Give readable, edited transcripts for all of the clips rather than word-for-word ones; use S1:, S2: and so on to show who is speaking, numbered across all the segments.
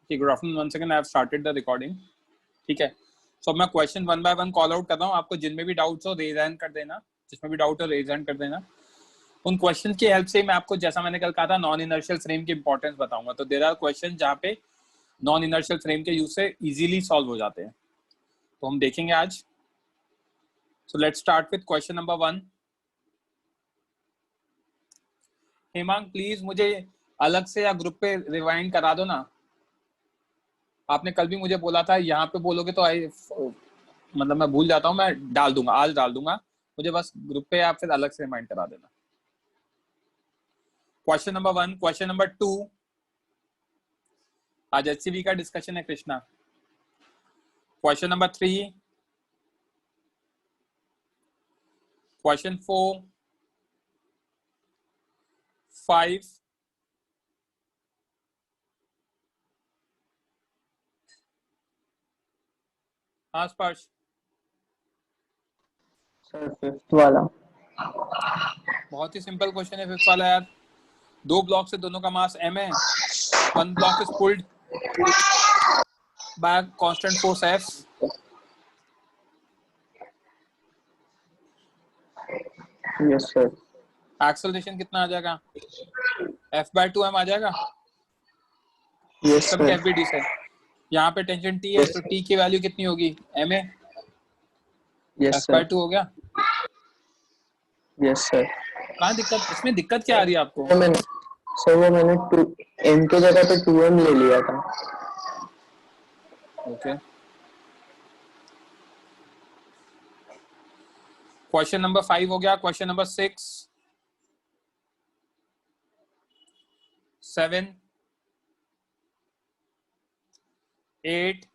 S1: Good afternoon, one second, I have started the recording. ठीक है, सो मैं question one by one call out कर रहा हूँ, आपको जिनमें भी डाउट्स हो रेज हैंड कर देना, जिसमें भी डाउट हो रेज हैंड कर देना। उन क्वेश्चन की हेल्प से मैं आपको, जैसा मैंने कल कहा था, नॉन इनर्शियल फ्रेम की इंपॉर्टेंस बताऊंगा। तो देयर आर क्वेश्चन जहाँ पे नॉन इनर्शियल फ्रेम के यूज से इजीली सॉल्व हो जाते हैं, तो हम देखेंगे आज। So let's start with question number 1। Hemang please मुझे अलग से या ग्रुप पे रिवाइंड करा दो ना। आपने कल भी मुझे बोला था, यहाँ पे बोलोगे तो मतलब मैं भूल जाता हूँ, मैं डाल दूंगा, आज डाल दूंगा। मुझे बस ग्रुप पे या फिर अलग से रिमाइंड करा देना। Question number 1। क्वेश्चन नंबर 2, आज एचसीवी का डिस्कशन है कृष्णा। क्वेश्चन नंबर 3, क्वेश्चन 4, 5, हाँ स्पर्श।
S2: सर फिफ्थ वाला
S1: बहुत ही सिंपल क्वेश्चन है फिफ्थ वाला यार। दो ब्लॉक से दोनों का मास m है। One block is pulled bye constant force F।
S2: Yes sir.
S1: Acceleration कितना आ जाएगा? F/2m आ जाएगा।
S2: यस
S1: कभी
S2: सर।
S1: FBD से यहाँ पे टेंशन T है, तो T की वैल्यू कितनी होगी? ma।
S2: Yes sir.
S1: F/2 हो गया।
S2: Yes sir.
S1: कहाँ दिक्कत, इसमें दिक्कत क्या आ रही है आपको?
S2: वो मैंने 2m की जगह पे 2m ले लिया था।
S1: ओके, क्वेश्चन नंबर 5 हो गया। क्वेश्चन नंबर 6, 7, 8,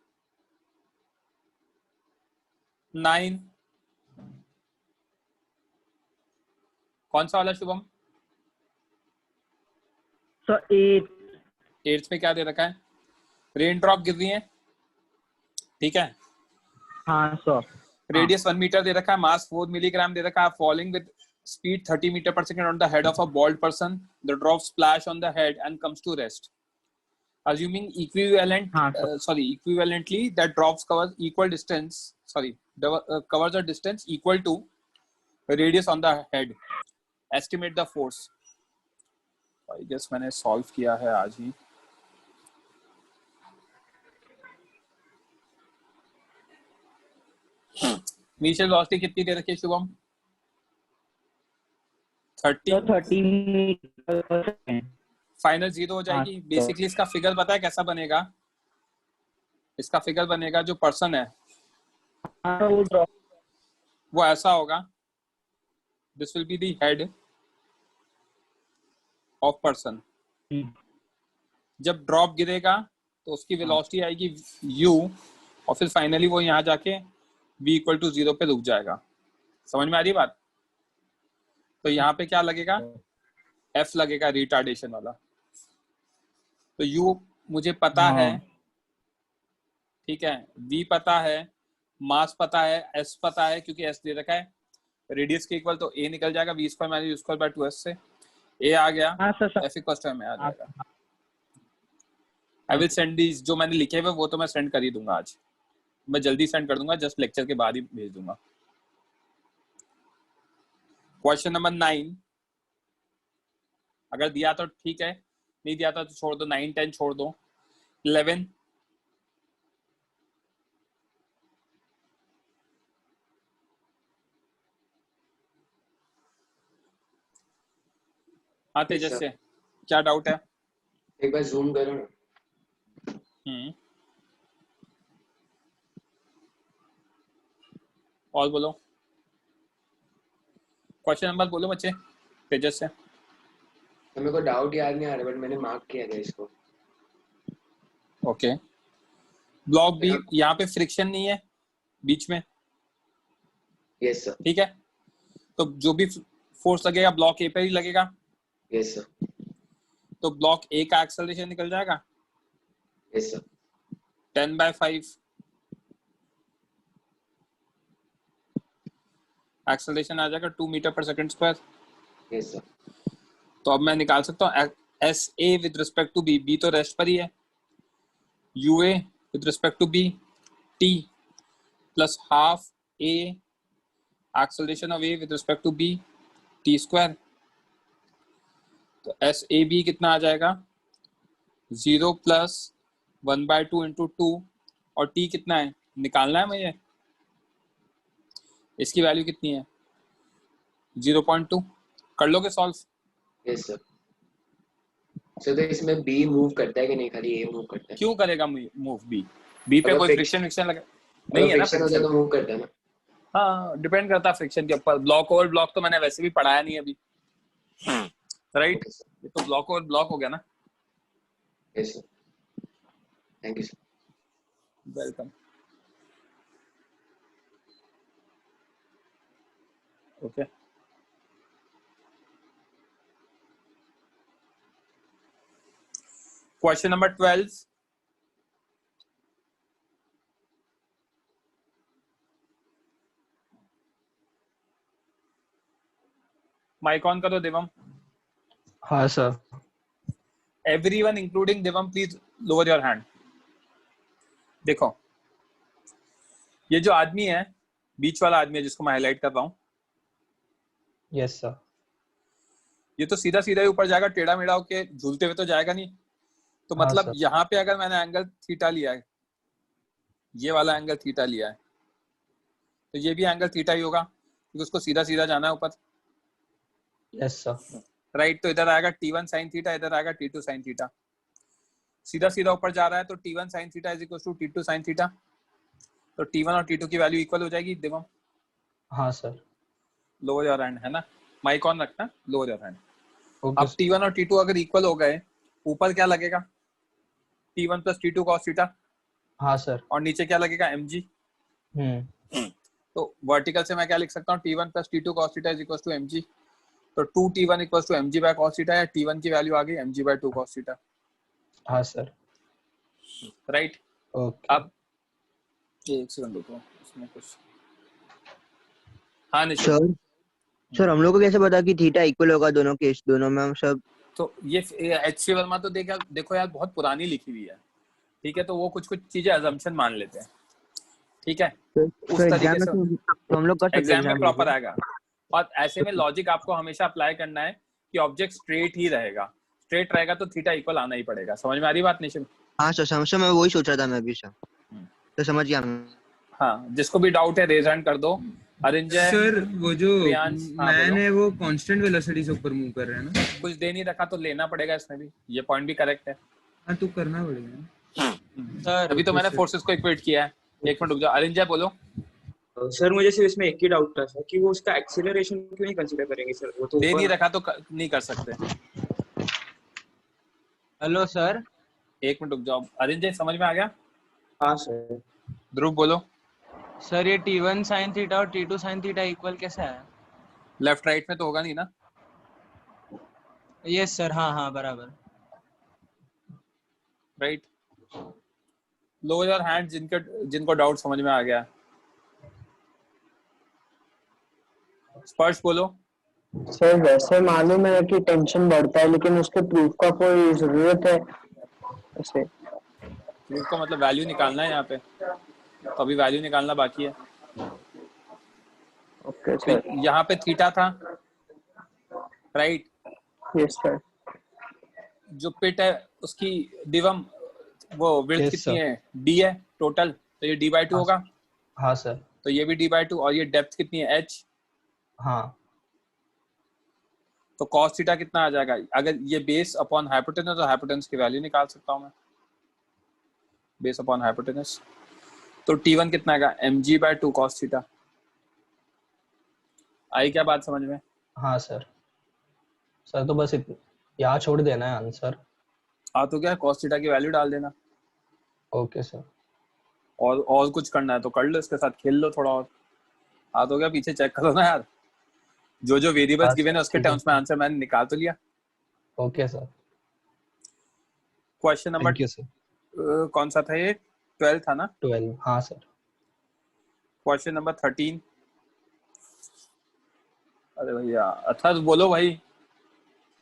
S1: 9, कौन सा वाला शुभम?
S2: सर 8।
S1: 8th में क्या दे रखा है? रेन ड्रॉप गिर रही है, ठीक है।
S2: हाँ सर।
S1: रेडियस 1 मीटर दे रखा है, मास 4 मिलीग्राम दे रखा है, falling with speed 30 meter per second on the head of a bald person. The drop splash on the head and comes to rest. Assuming equivalently that drops covers equal distance. Covers a distance equal to radius on the head. Estimate the force. I guess मैंने solve किया है आज ही। Initial velocity कितनी दे रखी है Shubham? 30। Final 0 हो जाएगी। Basically इसका फिगर पता है कैसा बनेगा? इसका फिगर बनेगा, जो पर्सन है वो ऐसा होगा। This will be the head of person. जब ड्रॉप गिरेगा तो उसकी वेलोसिटी आएगी u, और फिर फाइनली वो यहाँ जाके v = 0 पे रुक जाएगा। समझ में आ रही है बात? तो यहाँ पे क्या लगेगा? f लगेगा, रिटार्डेशन वाला। तो u मुझे पता है, ठीक है, v पता है, मास पता है, s पता है क्योंकि s दे रखा है। रेडियस के इक्वल तो a निकल जाएगा, v² - u²/2s से a आ गया। f = m आ जाएगा। आई विल सेंड दीज, जो मैंने लिखे हुए वो तो मैं सेंड कर ही दूंगा आज। मैं जल्दी सेंड कर दूंगा, जस्ट लेक्चर के बाद ही भेज दूंगा। क्वेश्चन नंबर 9, अगर दिया तो ठीक है, नहीं दिया तो छोड़ दो। 9, 10 छोड़ दो। 11, हाँ तेजस से क्या डाउट है?
S3: एक बार जूम करो ना।
S1: और बोलो, क्वेश्चन नंबर बोलो बच्चे तेजस से।
S3: मेरे को डाउट याद नहीं आ रहा, बट मैंने मार्क किया था इसको।
S1: ओके, ब्लॉक बी, यहाँ पे फ्रिक्शन नहीं है बीच में।
S3: Yes sir.
S1: ठीक है, तो जो भी फोर्स लगेगा ब्लॉक ए पे ही लगेगा।
S3: Yes sir.
S1: तो ब्लॉक ए का एक्सेलरेशन निकल जाएगा।
S3: Yes sir.
S1: 10/5 एक्सेलरेशन आ जाएगा 2 मीटर पर सेकंड स्क्वायर।
S3: Yes sir.
S1: तो अब मैं निकाल सकता हूँ S A with respect to B. B तो रेस्ट पर ही है, ua with respect to b t plus half a acceleration of a with respect to b t square। तो एस ए बी कितना आ जाएगा 0 प्लस 1/2 इंटू 2 और t कितना है निकालना है मुझे। इसकी वैल्यू कितनी है 0.2। कर लोगे सॉल्व।
S3: Yes sir. सर तो इसमें बी मूव करता है कि नहीं, खाली ए मूव करता है?
S1: क्यों करेगा मूव बी पे
S3: अगर
S1: कोई फ्रिक्शन लगा नहीं है ना।
S3: फ्रिक्शन होता है तो मूव करता है ना।
S1: हाँ डिपेंड करता है फ्रिक्शन के ऊपर। ब्लॉक ओवर ब्लॉक तो मैंने वैसे भी पढ़ाया नहीं अभी, राइट। ये तो ब्लॉक ओवर ब्लॉक हो गया ना।
S3: Yes sir, thank you sir.
S1: Welcome. Okay question number 12। Mic on करो देवम।
S2: हाँ सर।
S1: Everyone including Devam please lower your hand. देखो ये जो आदमी है बीच वाला आदमी है जिसको मैं हाईलाइट कर रहा हूं,
S2: यस सर।
S1: ये तो सीधा सीधा ही ऊपर जाएगा, टेढ़ा मेढ़ा होके झूलते हुए तो जाएगा नहीं। तो
S2: हाँ,
S1: मतलब
S2: सर।
S1: यहाँ पे अगर मैंने एंगल थीटा लिया है, ये वाला एंगल थीटा लिया है, तो ये भी एंगल थीटा ही होगा क्योंकि उसको सीधा सीधा जाना है ऊपर।
S2: Yes sir.
S1: राइट। तो इधर आएगा t1 sin थीटा, इधर आएगा t2 sin थीटा। सीधा सीधा ऊपर जा रहा है तो t1 sin theta is equal to t2 sin theta. तो t1 और t2 की वैल्यू इक्वल हो जाएगी देवम।
S2: हाँ सर।
S1: लोअर योर हैंड है ना, माइक ऑन रखना, लोअर योर हैंड।
S2: ओके
S1: अब t1 और t2 अगर इक्वल हो गए, ऊपर क्या लगेगा t1 plus t2 cos theta,
S2: हाँ सर।
S1: और नीचे क्या लगेगा mg। तो वर्टिकल से मैं क्या लिख सकता हूँ t1 plus t2 cos theta is equal to mg। तो 2t1 equal to mg by cos theta, या t1 की वैल्यू आ गई mg बाय 2 cos थीटा।
S2: हाँ सर।
S1: राइट।
S2: ओके।
S1: अब एक सेकंड रुको, इसमें कुछ। हाँ निश्चित।
S4: सर हम लोग को कैसे पता कि थीटा इक्वल होगा दोनों केस, दोनों में हम सब?
S1: तो ये एचसी वर्मा तो देखो यार बहुत पुरानी लिखी हुई है, ठीक है। तो वो कुछ कुछ चीजें अजम्पशन मान लेते हैं, ठीक है। उस तरीके से
S4: तो हम लोग कर सकते हैं
S1: एग्जाम में प्रॉपर आएगा। और ऐसे में लॉजिक आपको हमेशा अप्लाई करना है कि ऑब्जेक्ट स्ट्रेट ही रहेगा। स्ट्रेट रहेगा तो थीटा इक्वल आना ही पड़ेगा। समझ में आ रही बात निशिम?
S4: हाँ सर, समझ मैं वही सोच रहा था मैं भी सर, तो समझ गया मैं।
S1: हाँ जिसको भी डाउट है रेज हैंड कर दो। अरिंजय
S5: सर वो जो
S1: मैन
S5: है वो कांस्टेंट वेलोसिटी से ऊपर मूव कर रहा है ना,
S1: कुछ दे नहीं रखा तो लेना पड़ेगा इसमें भी। ये पॉइंट भी करेक्ट है।
S5: हाँ तो करना पड़ेगा
S1: सर अभी तो मैंने फोर्सेस को इक्वेट किया है। एक मिनट रुक जाओ, अरिंजय बोलो।
S6: सर मुझे सिर्फ इसमें एक ही डाउट था सर कि वो उसका एक्सीलरेशन क्यों नहीं कंसीडर करेंगे सर? वो तो
S1: दे नहीं रखा तो नहीं कर सकते।
S7: Hello sir.
S1: एक मिनट रुक जाओ, अरिंजय समझ में आ गया?
S6: हाँ सर।
S1: ध्रुव बोलो।
S7: सर ये t1 sin थीटा और t2 sin थीटा इक्वल कैसे है?
S1: लेफ्ट राइट में तो होगा नहीं ना?
S7: यस सर, हाँ हाँ बराबर।
S1: राइट। लोअर योर हैंड जिनको डाउट समझ में आ गया। स्पर्श बोलो।
S2: सर वैसे मालूम है कि टेंशन बढ़ता है, लेकिन उसके प्रूफ का कोई जरूरत है ऐसे?
S1: प्रूफ का मतलब वैल्यू निकालना है यहाँ पे, तो अभी वैल्यू निकालना बाकी है।
S2: ओके
S1: तो
S2: सर।
S1: यहाँ पे थीटा था, राइट।
S2: Yes sir.
S1: जो पिट है उसकी दिवम वो विड्थ
S2: Yes,
S1: कितनी
S2: sir.
S1: है? d है टोटल, तो ये d/2 होगा।
S2: हाँ सर।
S1: तो ये भी d/2, और ये डेप्थ कितनी है h।
S2: हाँ।
S1: तो cos थीटा कितना आ जाएगा? अगर ये बेस अपॉन हाइपोटेनस, तो हाइपोटेनस की वैल्यू निकाल सकता हूँ मैं, बेस अपॉन हाइपोटेनस। तो t1 कितना आएगा? mg बाय 2 cos थीटा। आई क्या बात समझ में?
S2: हाँ सर। सर तो बस यहाँ छोड़ देना है आंसर।
S1: हाँ तो क्या, cos थीटा की वैल्यू डाल देना।
S2: Okay sir.
S1: और कुछ करना है तो कर लो, इसके साथ खेल लो थोड़ा और। हाँ तो क्या, पीछे चेक करो ना यार, जो जो वेरिएबल्स गिवन है उसके टर्म्स में आंसर मैंने निकाल तो लिया।
S2: Okay sir.
S1: Question number
S2: thank you sir.
S1: कौन सा था ये? 12 था ना?
S2: 12। हाँ सर।
S1: Question number 13। अरे भैया अथर्व बोलो भाई।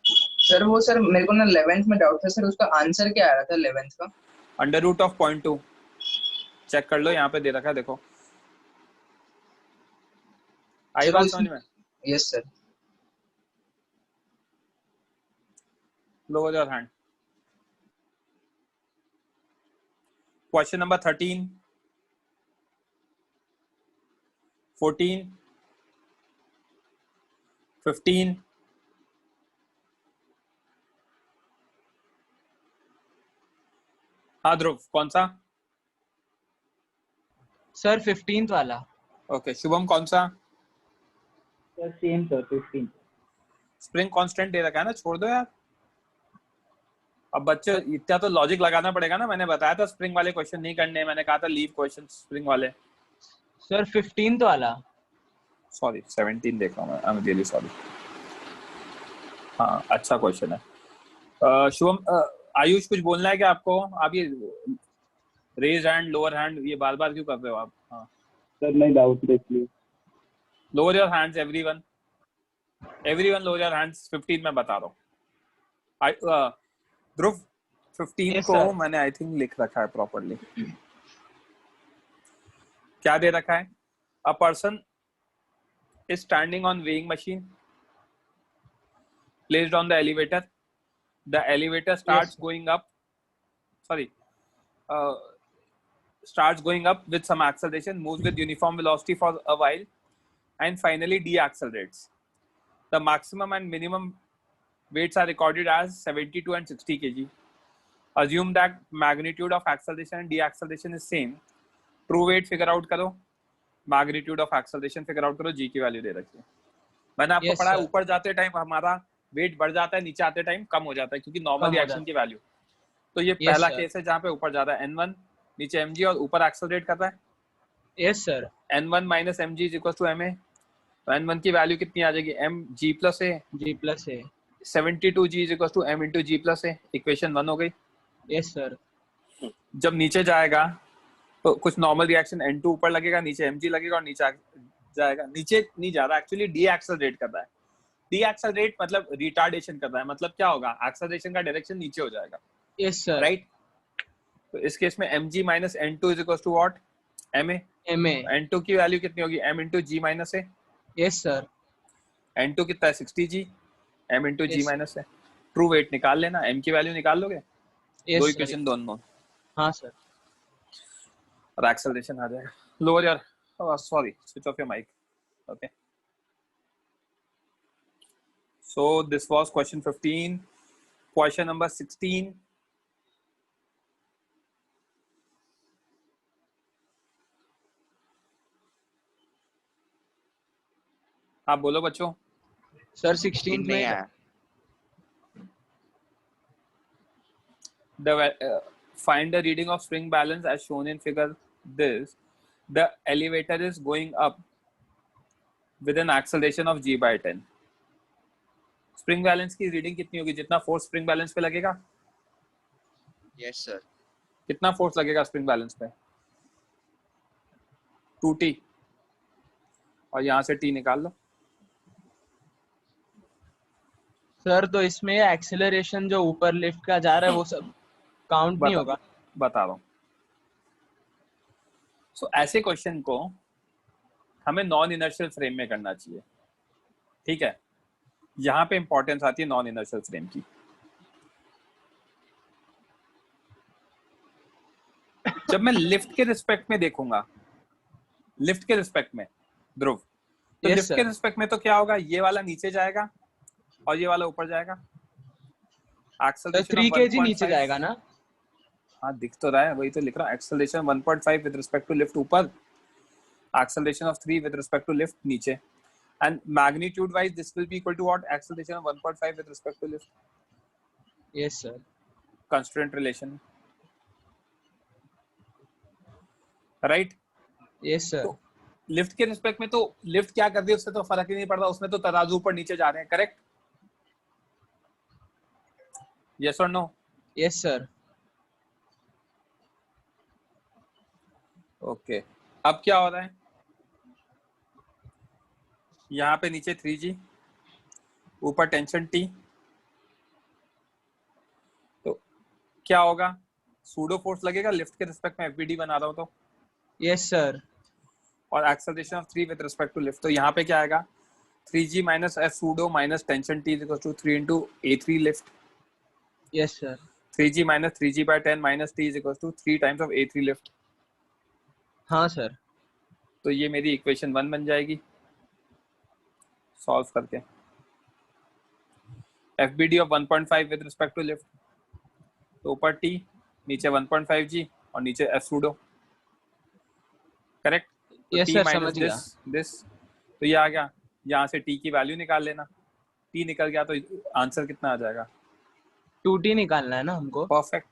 S8: सर वो सर मेरे को ना 11th में डाउट था सर, उसका आंसर क्या आ रहा था 11th का?
S1: अंडर रूट ऑफ 0.2 चेक कर लो, यहाँ पे दे रखा है देखो। आई बात समझ में?
S6: Yes sir.
S1: Lower your hand. Question number 13, 14, 15, हाँ ध्रुव कौन सा?
S7: सर 15th वाला।
S1: ओके शुभम कौन सा?
S2: Sir same sir 15।
S1: Spring constant दे रखा है ना, छोड़ दो यार। अब बच्चे इतना तो लॉजिक लगाना पड़ेगा ना, मैंने बताया था स्प्रिंग वाले क्वेश्चन नहीं करने, मैंने कहा था लीव क्वेश्चन स्प्रिंग वाले।
S7: सर 15th वाला।
S1: सॉरी 17 देख रहा हूँ मैं, आई एम रियली सॉरी। हाँ अच्छा क्वेश्चन है। शुभम आयुष कुछ बोलना है क्या आपको? आप ये रेज हैंड लोअर हैंड ये बार बार क्यों कर रहे हो आप? हाँ
S2: सर मैं डाउट देख ली।
S1: Lower your hands everyone, everyone lower your hands. 15 मैं बता रहा हूँ। ध्रुव 15
S7: Yes,
S1: को
S7: sir.
S1: मैंने आई थिंक लिख रखा है प्रॉपर्ली। क्या दे रखा है? A person is standing on weighing machine placed on the elevator. The elevator starts going up. Sorry, starts going up with some acceleration, moves with uniform velocity for a while, and finally deaccelerates. The maximum and minimum weights are recorded as 72 and 60 kg. Assume that magnitude of acceleration and deacceleration is same. True weight figure out करो, magnitude of acceleration figure out करो, g की value दे रखी है। मैंने आपको
S7: Yes,
S1: पढ़ा है
S7: sir.
S1: ऊपर जाते टाइम हमारा वेट बढ़ जाता है, नीचे आते टाइम कम हो जाता है क्योंकि नॉर्मल
S7: कम हो
S1: रिएक्शन
S7: जाता
S1: की वैल्यू। तो ये
S7: Yes,
S1: पहला
S7: sir.
S1: केस है जहाँ पे ऊपर जा रहा है n1, नीचे mg और ऊपर एक्सेलरेट कर रहा है।
S7: Yes sir.
S1: n1 minus mg is equal to ma। तो n1 की वैल्यू कितनी आ जाएगी? mg plus a।
S7: G+A।
S1: 72g is equal to m into g plus a। Equation 1 हो गई।
S7: Yes sir.
S1: जब नीचे जाएगा तो कुछ नॉर्मल रिएक्शन n2 ऊपर लगेगा, नीचे mg लगेगा और नीचे जाएगा। नीचे नहीं जा रहा, एक्चुअली डी एक्सेलरेट कर रहा है। डी एक्सेलरेट मतलब रिटार्डेशन कर रहा है, मतलब क्या होगा? एक्सेलरेशन का डायरेक्शन नीचे हो जाएगा।
S7: Yes sir.
S1: राइट? तो इस केस में mg minus n2 is equal to what? ma।
S7: MA।
S1: n2 की वैल्यू कितनी होगी? m into g minus a.
S7: Yes sir.
S1: n2 कितना है? 60g। m into g
S7: Yes.
S1: Minus a. True weight निकाल लेना, m की वैल्यू निकाल लोगे, दो
S7: यस सर।
S1: इक्वेशन दोनों,
S7: हाँ सर।
S1: और एक्सेलरेशन आ जाएगा। Lower your, sorry switch off your mic. Okay, so this was question 15. Question number 16. आप बोलो बच्चों।
S7: सर 16th में
S1: Find the reading of spring balance as shown in figure this. The elevator is going up with an acceleration of g by 10. Spring balance की reading कितनी होगी? जितना force spring balance पे लगेगा।
S4: Yes sir.
S1: कितना force लगेगा spring balance पे? 2t, और यहाँ से t निकाल लो।
S7: सर तो इसमें एक्सेलरेशन जो ऊपर लिफ्ट का जा रहा है वो सब काउंट नहीं होगा?
S1: बता रहा हूँ। सो ऐसे क्वेश्चन को हमें नॉन इनर्शियल फ्रेम में करना चाहिए, ठीक है? यहाँ पे इंपॉर्टेंस आती है नॉन इनर्शियल फ्रेम की। जब मैं लिफ्ट के रिस्पेक्ट में देखूंगा, लिफ्ट के रिस्पेक्ट में ध्रुव, तो
S7: Yes,
S1: लिफ्ट के
S7: sir.
S1: रिस्पेक्ट में तो क्या होगा? ये वाला नीचे जाएगा और ये वाला ऊपर जाएगा।
S7: सर
S1: एक्सेलरेशन
S7: 3 kg नीचे जाएगा ना?
S1: हाँ दिख तो रहा है, वही तो लिख रहा हूँ। Acceleration 1.5 with respect to lift ऊपर, acceleration of 3 with respect to lift नीचे, and magnitude wise this will be equal to what? Acceleration of 1.5 with respect to lift.
S7: Yes sir.
S1: Constraint relation, right?
S7: Yes sir.
S1: तो lift के respect में तो lift क्या कर रही है उससे तो फर्क ही नहीं पड़ता, उसमें तो तराजू ऊपर नीचे जा रहे हैं। करेक्ट? यस और नो?
S7: Yes sir.
S1: ओके, अब क्या हो रहा है? यहाँ पे नीचे 3g, ऊपर टेंशन t, तो क्या होगा? सूडो फोर्स लगेगा लिफ्ट के रिस्पेक्ट में एफबीडी बना रहा हूँ तो,
S7: यस सर।
S1: और acceleration of 3 with respect to lift, तो यहाँ पे क्या आएगा 3g minus f pseudo minus tension t is equals to 3 into a3 lift.
S7: Yes sir.
S1: 3g minus 3g by 10 minus t is equals to 3 times of a3 lift.
S7: हाँ sir.
S1: तो ये मेरी equation 1 बन जाएगी सॉल्व करके। FBD of 1.5 with respect to lift, तो ऊपर t, नीचे 1.5g और नीचे f pseudo, correct?
S7: Yes
S1: t
S7: sir,
S1: minus
S7: समझ गया।
S1: this, तो ये आ गया, यहाँ से t की वैल्यू निकाल लेना, t निकल गया तो आंसर कितना आ जाएगा?
S7: 2t निकालना है ना हमको।
S1: Perfect,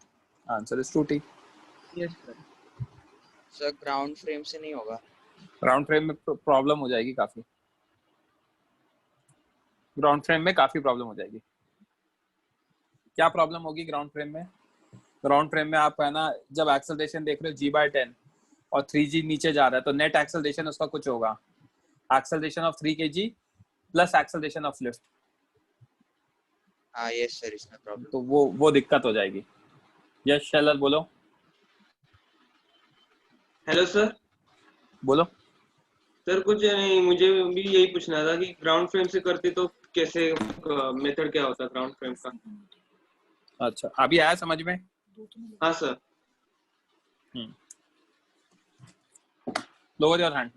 S1: answer is 2t।
S7: Yes sir.
S4: Sir ground frame से नहीं होगा?
S1: ग्राउंड फ्रेम में प्रॉब्लम हो जाएगी काफी, ग्राउंड फ्रेम में काफी प्रॉब्लम हो जाएगी। क्या प्रॉब्लम होगी ग्राउंड फ्रेम में? ग्राउंड फ्रेम में आप है ना, जब एक्सेलरेशन देख रहे हो g/10 और 3g नीचे जा रहा है तो नेट एक्सेलरेशन उसका कुछ होगा, acceleration of 3 kg plus acceleration of lift.
S4: हाँ यस सर, इसमें प्रॉब्लम।
S1: तो वो दिक्कत हो जाएगी। यस शैलर बोलो।
S8: Hello sir.
S1: बोलो
S8: सर कुछ नहीं, मुझे भी यही पूछना था कि ग्राउंड फ्रेम से करते तो कैसे, मेथड क्या होता ग्राउंड फ्रेम का?
S1: अच्छा, अभी आया समझ में?
S8: हाँ sir.
S1: Lower your hand.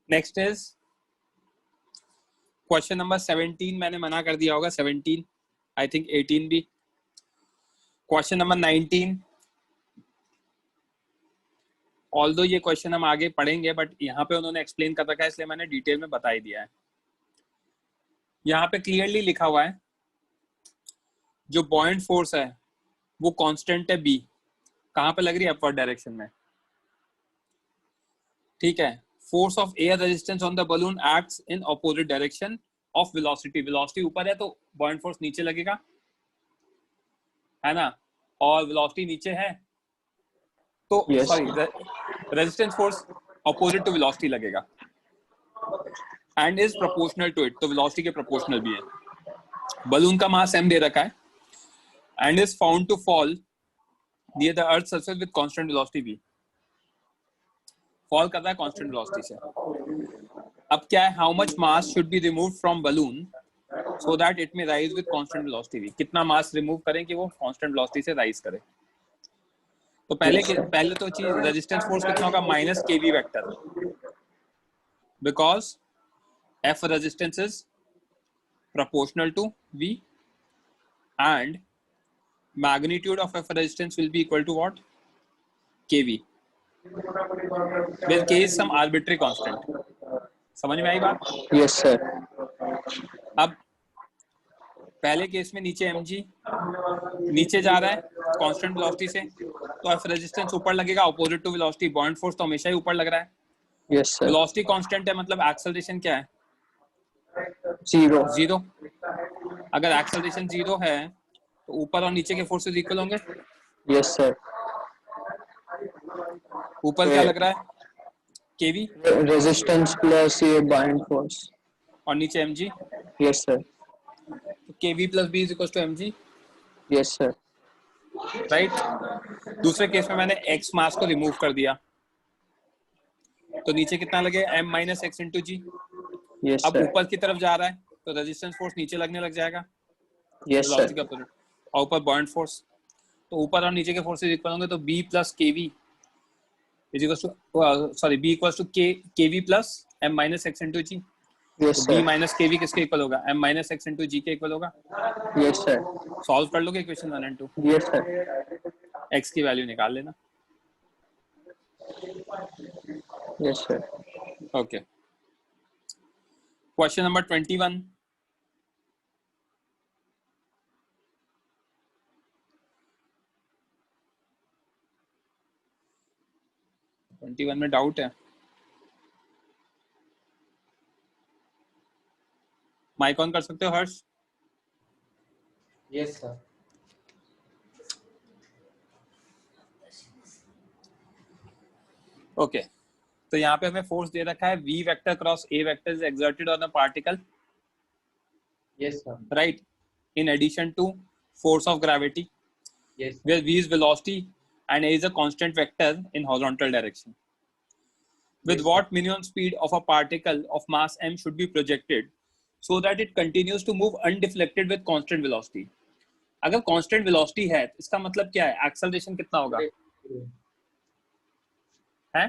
S1: Next is question number 17, मैंने मना कर दिया होगा 17, आई थिंक 18 भी। क्वेश्चन नंबर 19, ऑल्दो ये क्वेश्चन हम आगे पढ़ेंगे बट यहाँ पे उन्होंने एक्सप्लेन कर रखा है इसलिए मैंने डिटेल में बता ही दिया है। यहाँ पे क्लियरली लिखा हुआ है जो बॉइंट फोर्स है वो कांस्टेंट है बी, कहाँ पे लग रही है? अपवर्ड डायरेक्शन में, ठीक है। Force of air resistance on the balloon acts in opposite direction of velocity, velocity ऊपर है तो बॉइंट फोर्स नीचे लगेगा, है ना, और वेलोसिटी नीचे है तो
S2: Yes.
S1: Sorry resistance force opposite to velocity लगेगा and is proportional to it, तो वेलोसिटी के प्रोपोर्शनल भी है। बलून का मास m दे रखा है and is found to fall near the earth surface with constant velocity v, fall कर रहा है कांस्टेंट वेलोसिटी से। अब क्या है, how much mass should be removed from balloon so that it may rise with constant velocity v, कितना मास remove करें कि वो कांस्टेंट वेलोसिटी से राइज करे? तो पहले तो चीज रेजिस्टेंस फोर्स कितना होगा? Minus kv vector, because F resistance is proportional to V and magnitude of F resistance will be equal to what? kV, where k is some arbitrary constant. समझ में आई बात?
S2: Yes sir.
S1: अब पहले case में नीचे mg नीचे जा रहा है कांस्टेंट वेलोसिटी से, तो F रेजिस्टेंस ऊपर लगेगा opposite to velocity, buoyant force तो हमेशा ही ऊपर लग रहा है।
S2: Yes sir.
S1: वेलोसिटी कांस्टेंट है मतलब एक्सेलरेशन क्या है?
S2: 0.
S1: अगर एक्सेलरेशन 0 है तो ऊपर और नीचे के फोर्सेस इक्वल होंगे।
S2: Yes sir.
S1: ऊपर क्या लग रहा है? kv
S2: Resistance plus ये bind force.
S1: और नीचे mg,
S2: Yes sir.
S1: तो kv plus b is equals to mg,
S2: Yes sir.
S1: Right. दूसरे केस में मैंने x मास को रिमूव कर दिया तो नीचे कितना लगे? m minus x into g।
S2: Yes
S1: अब
S2: sir.
S1: ऊपर की तरफ जा रहा है तो रेजिस्टेंस फोर्स नीचे लगने लग जाएगा,
S2: Yes sir.
S1: वेलोसिटी का अपोजिट, और ऊपर बॉइंट फोर्स, तो ऊपर और नीचे के फोर्सेस इक्वल होंगे तो b plus kv is equals to sorry b equals to kv plus m minus x into g।
S2: Yes
S1: तो b
S2: sir.
S1: minus kv किसके इक्वल होगा? m minus x into g के इक्वल होगा।
S2: Yes sir.
S1: Solve कर लोगे equation 1 और 2,
S2: Yes sir.
S1: x की value निकाल लेना।
S2: Yes sir.
S1: Okay, question number 21, में डाउट है? माइक ऑन कर सकते हो हर्ष?
S3: Yes sir.
S1: ओके तो यहाँ पे हमें फोर्स दे रखा है v vector cross a vector is exerted on a particle,
S3: Yes, sir.
S1: right, in addition to force of gravity,
S3: Yes, sir.
S1: where v is velocity and a is a constant vector in horizontal direction. With
S3: Yes,
S1: what minimum speed of a particle of mass m should be projected so that it continues to move undeflected with constant velocity? अगर constant velocity है तो इसका मतलब क्या है, acceleration कितना होगा है?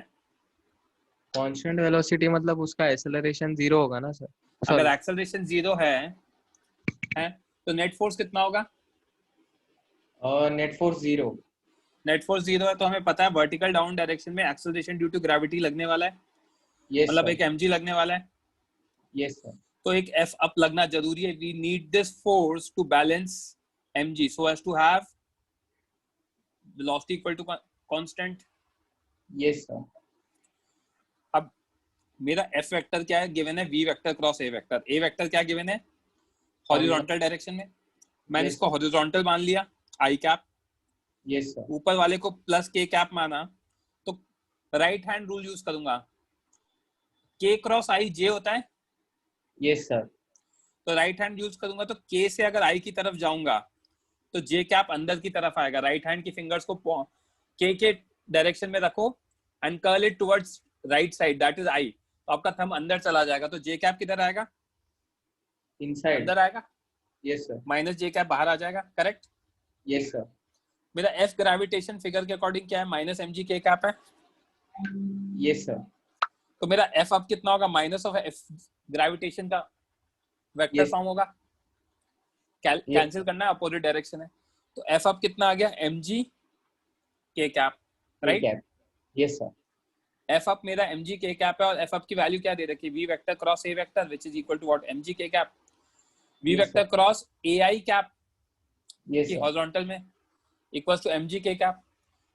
S7: कांस्टेंट वेलोसिटी मतलब उसका एक्सेलरेशन 0 होगा ना सर?
S1: अगर acceleration 0 है तो नेट फोर्स कितना होगा?
S3: Net force 0.
S1: नेट फोर्स 0 है तो हमें पता है वर्टिकल डाउन डायरेक्शन में एक्सेलरेशन ड्यू टू ग्रेविटी लगने वाला है,
S3: Yes,
S1: मतलब
S3: sir.
S1: एक mg लगने वाला है,
S3: Yes, sir.
S1: तो एक f अप लगना जरूरी है. We need this force to balance mg so as to have velocity equal to constant.
S3: Yes, sir.
S1: अब मेरा f वेक्टर क्या है, गिवन है v vector cross a vector. a vector क्या गिवन है, हॉरिजॉन्टल डायरेक्शन में. मैंने
S3: Yes,
S1: इसको हॉरिजॉन्टल मान लिया i कैप,
S3: Yes, sir.
S1: ऊपर वाले को प्लस k कैप माना, तो राइट हैंड रूल यूज करूंगा. k क्रॉस i j होता है,
S3: Yes, sir.
S1: तो राइट हैंड यूज करूंगा, तो k से अगर i की तरफ जाऊंगा तो j कैप अंदर की तरफ आएगा. राइट हैंड की फिंगर्स को k के डायरेक्शन में रखो and curl it towards right side, that is i. तो आपका थंब अंदर चला जाएगा, तो j कैप किधर आएगा,
S3: Inside.
S1: अंदर आएगा,
S3: Yes, sir.
S1: Minus j cap बाहर आ जाएगा. करेक्ट.
S3: Yes, sir.
S1: मेरा f ग्रेविटेशन फिगर के अकॉर्डिंग क्या है, माइनस mg k कैप है.
S3: Yes, sir.
S1: तो मेरा f अब कितना होगा, माइनस ऑफ f ग्रेविटेशन का वेक्टर
S3: Yes.
S1: फॉर्म होगा. कैंसिल करना है, अपोजिट डायरेक्शन है, तो f अब कितना आ गया, mg k cap, right.
S3: Cap. Yes, sir.
S1: f up मेरा mg k कैप है और f अप की वैल्यू क्या दे रखी है, v vector cross a vector which is equal to what, mg k cap. v
S3: Yes,
S1: vector
S3: sir.
S1: Cross ai cap
S3: Yes,
S1: की
S3: sir.
S1: Horizontal में equals to mg k cap.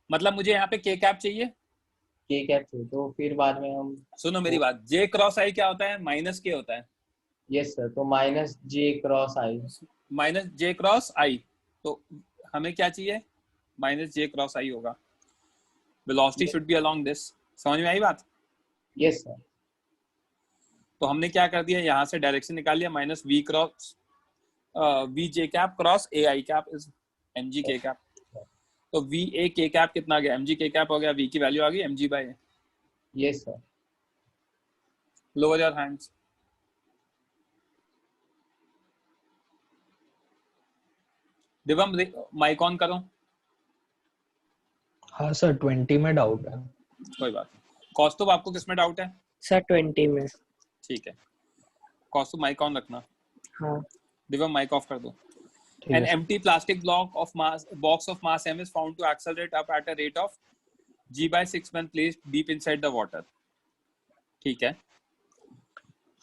S1: मतलब मुझे यहाँ पे k कैप चाहिए.
S3: K cap से तो फिर बाद में हम
S1: सुनो मेरी बात, j क्रॉस i क्या होता है, माइनस k होता है.
S3: Yes, sir. तो minus J cross I.
S1: Minus j cross i, तो हमें क्या चाहिए, माइनस j क्रॉस i होगा. Velocity should be along this. समझ में आई बात.
S3: Yes, sir.
S1: तो हमने क्या कर दिया, यहाँ से डायरेक्शन निकाल लिया, minus v cross v j cap cross a i cap is mg k cap. तो v a k कैप कितना आ गया, mg k कैप हो गया, v की वैल्यू आ गई mg by a.
S3: Yes, sir.
S1: Lower your hands. Divam mic on करो.
S2: हाँ सर 20 में डाउट है.
S1: कोई बात नहीं. कौस्तुभ आपको किसमें डाउट है?
S2: सर 20 में. ठीक
S1: है, कौस्तुभ माइक ऑन रखना.
S2: हाँ
S1: दिवम माइक ऑफ कर दो.
S2: ठीक
S1: An
S2: है.
S1: empty plastic box of mass m is found to accelerate up at a rate of g by 6 when placed deep inside the water. ठीक है.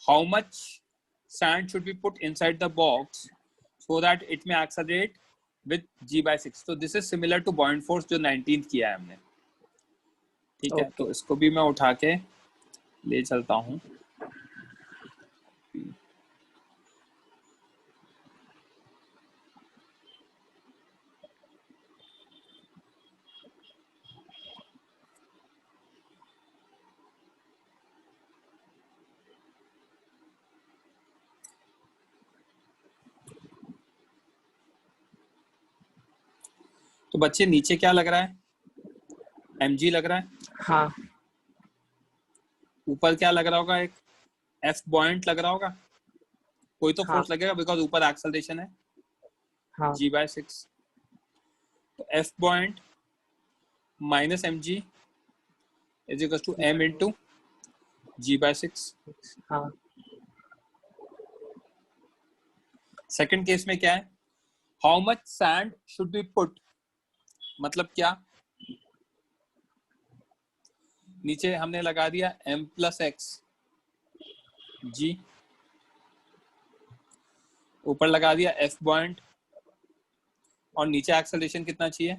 S1: How much sand should be put inside the box so that it may accelerate with g by 6? So this is similar to buoyant force जो 19th किया है हमने. ठीक है. तो इसको भी मैं उठा के ले चलता हूँ. तो बच्चे नीचे क्या लग रहा है, mg लग रहा है.
S2: हाँ
S1: ऊपर क्या लग रहा होगा, एक f buoyant लग रहा होगा. कोई तो
S2: हाँ.
S1: फोर्स लगेगा बिकॉज ऊपर एक्सेलरेशन है.
S2: हाँ
S1: g by 6. तो f buoyant minus mg is equals to m into g by 6.
S2: हाँ.
S1: सेकंड केस में क्या है, how much sand should be put, मतलब क्या, नीचे हमने लगा दिया m plus x g, ऊपर लगा दिया f buoyant और नीचे एक्सेलरेशन कितना चाहिए,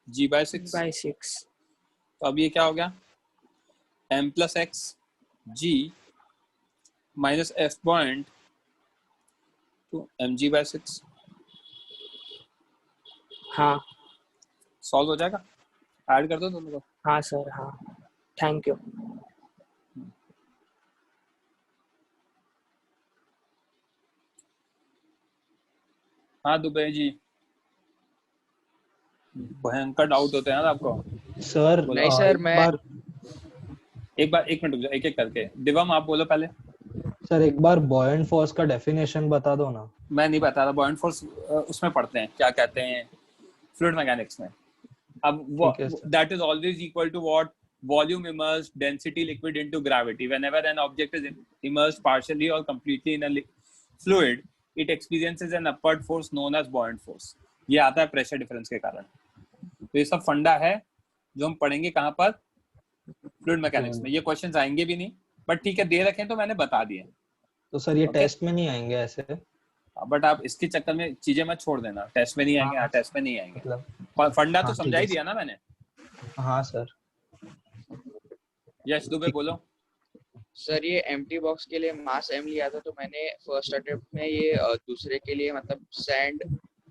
S1: g by 6. तो अब ये क्या हो गया, m plus x g minus f buoyant to mg by 6.
S2: हाँ
S1: सॉल्व हो जाएगा. ऐड कर दो दोनों को.
S2: हाँ सर. हाँ थैंक यू।
S1: हाँ दुबे जी, भयंकर डाउट होते हैं यार आपको।
S9: सर
S1: बोलो।
S7: नहीं सर, मैं
S1: एक मिनट रुक जाओ, एक एक करके। दिवम आप बोलो पहले।
S9: सर एक बार बॉयंट फोर्स का डेफिनेशन बता दो ना।
S1: मैं नहीं बता रहा, बॉयंट फोर्स उसमें पढ़ते हैं, क्या कहते हैं, फ्लूइड मैकेनिक्स में। अब वो
S9: ठीक है sir.
S1: That is always equal to what, volume immersed density liquid into gravity. Whenever an object is immersed partially और completely in a fluid, it experiences an upward force known as buoyant force. ये आता है pressure difference के कारण। तो ये सब फंडा है जो हम पढ़ेंगे कहाँ पर, फ्लूइड मैकेनिक्स में। ये क्वेश्चंस आएंगे भी नहीं, बट ठीक है दे रखे हैं तो मैंने बता दिए।
S9: तो सर ये
S1: Okay.
S9: टेस्ट में नहीं आएंगे ऐसे?
S1: बट आप इसके चक्कर में चीजें मत छोड़ देना, टेस्ट में नहीं आएंगे। हाँ, टेस्ट में नहीं आएंगे,
S9: मतलब
S1: फंडा तो
S9: हाँ,
S1: समझा ही
S9: ठीक है
S1: दिया ना मैंने।
S9: हाँ सर।
S1: यश दुबे बोलो।
S7: सर ये एम्प्टी बॉक्स के लिए मास एम लिया था, तो मैंने फर्स्ट अटेम्प्ट में ये दूसरे के लिए मतलब सैंड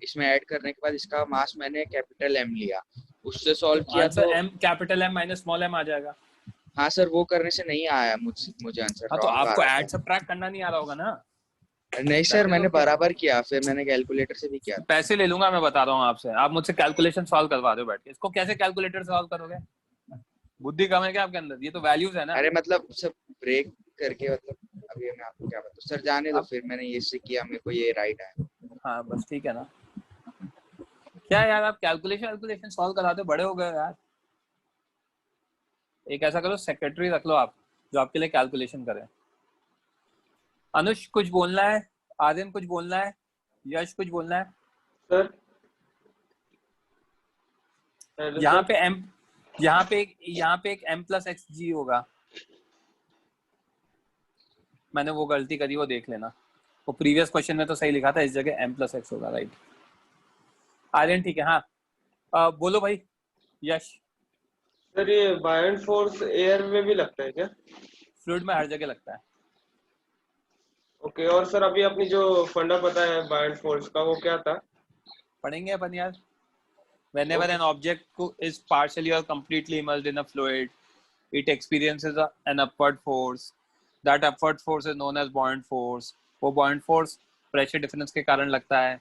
S7: इसमें ऐड करने के बाद इसका मास मैंने कैपिटल एम लिया, उससे सॉल्व किया तो
S1: answer M capital M minus small M आ जाएगा।
S7: हाँ सर, वो करने से नहीं आया मुझे आंसर।
S1: हाँ तो
S7: wrong आ
S1: आपको
S7: रहा
S1: ऐड सब्ट्रैक्ट करना नहीं आ रहा होगा ना।
S7: था। नहीं सर, मैंने बराबर किया, फिर मैंने कैलकुलेटर से भी किया।
S1: पैसे ले लूंगा मैं, बता रहा हूँ आपसे। आप मुझसे कैलकुलेशन सॉल्व करवा रहे हो बैठ के, इसको कैसे कैलकुलेटर सॉल्व करोगे? बुद्धि कम है क्या आपके अंदर? ये तो वैल्यूज है ना।
S7: अरे मतलब सब ब्रेक करके, मतलब अभी मैं आपको क्या बताऊं सर, जाने दो। फिर मैंने ये से किया, मेरे को ये राइट है।
S1: हाँ बस ठीक है ना। क्या यार आप कैलकुलेशन सॉल्व कराते हो, बड़े हो गए यार। एक ऐसा करो, सेक्रेटरी रख लो आप जो आपके लिए कैलकुलेशन करे। अनुष कुछ बोलना है, आर्यन कुछ बोलना है, यश कुछ बोलना है?
S8: सर
S1: यहाँ पे एक m प्लस एक्स जी होगा। मैंने वो गलती करी, वो देख लेना। वो प्रीवियस क्वेश्चन में तो सही लिखा था, इस जगह m प्लस एक्स होगा, राइट। आर्यन ठीक है। हाँ बोलो भाई यश।
S8: सर ये बायंट फोर्स एयर में भी लगता है क्या?
S1: फ्लूइड में हर जगह लगता है।
S8: ओके, और सर अभी अपनी जो फंडा पता है बायंट फोर्स का, वो क्या था?
S1: पढ़ेंगे अपन यार। Whenever an object is partially or completely immersed in a fluid, it experiences an upward force. That upward force is known as buoyant force. वो buoyant force pressure difference के कारण लगता है,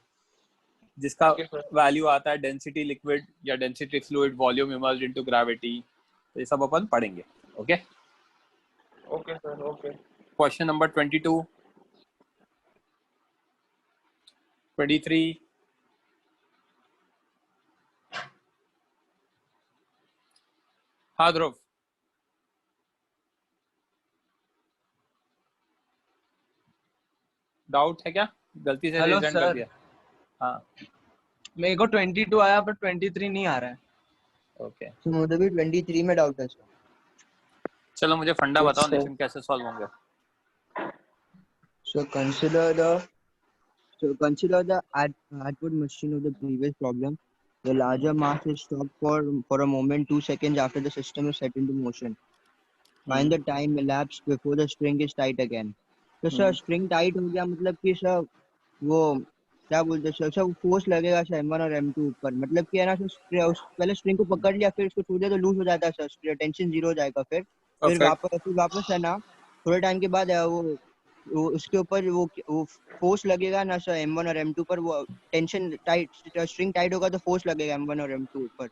S1: जिसका वैल्यू आता है density liquid या density fluid, volume immersed into gravity। तो ये सब अपन पढ़ेंगे। Okay
S8: okay sir, okay.
S1: Question number 22, 23, हाँ ध्रुव। डाउट है क्या? गलती से
S7: हेलो
S1: रेज़ हैंड कर
S7: सर,
S1: दिया। हाँ
S7: मेरे को 22 आया पर 23 नहीं आ रहा है।
S1: ओके
S4: तो मुझे भी 23 में डाउट है सर।
S1: चलो मुझे फंडा
S2: Yes,
S1: बताओ,
S2: sir.
S1: नितिन कैसे सॉल्व होंगे?
S4: So consider the output machine of the previous problem. The larger mass is stopped for a moment 2 seconds after the system is set into motion. Find the time elapsed before the spring is tight again. तो sir spring tight हो गया मतलब कि sir वो क्या बोलते हैं sir, force लगेगा सर M1 और M2 ऊपर, मतलब कि है ना सर, पहले स्प्रिंग को पकड़ लिया फिर उसको छोड़ दिया तो लूज हो जाता है सर, टेंशन जीरो हो जाएगा। फिर वापस है ना थोड़े टाइम के बाद वो उसके ऊपर वो फोर्स लगेगा ना सर M1 और M2 पर, वो टेंशन टाइट, स्ट्रिंग टाइट होगा तो फोर्स लगेगा M1 और M2 ऊपर।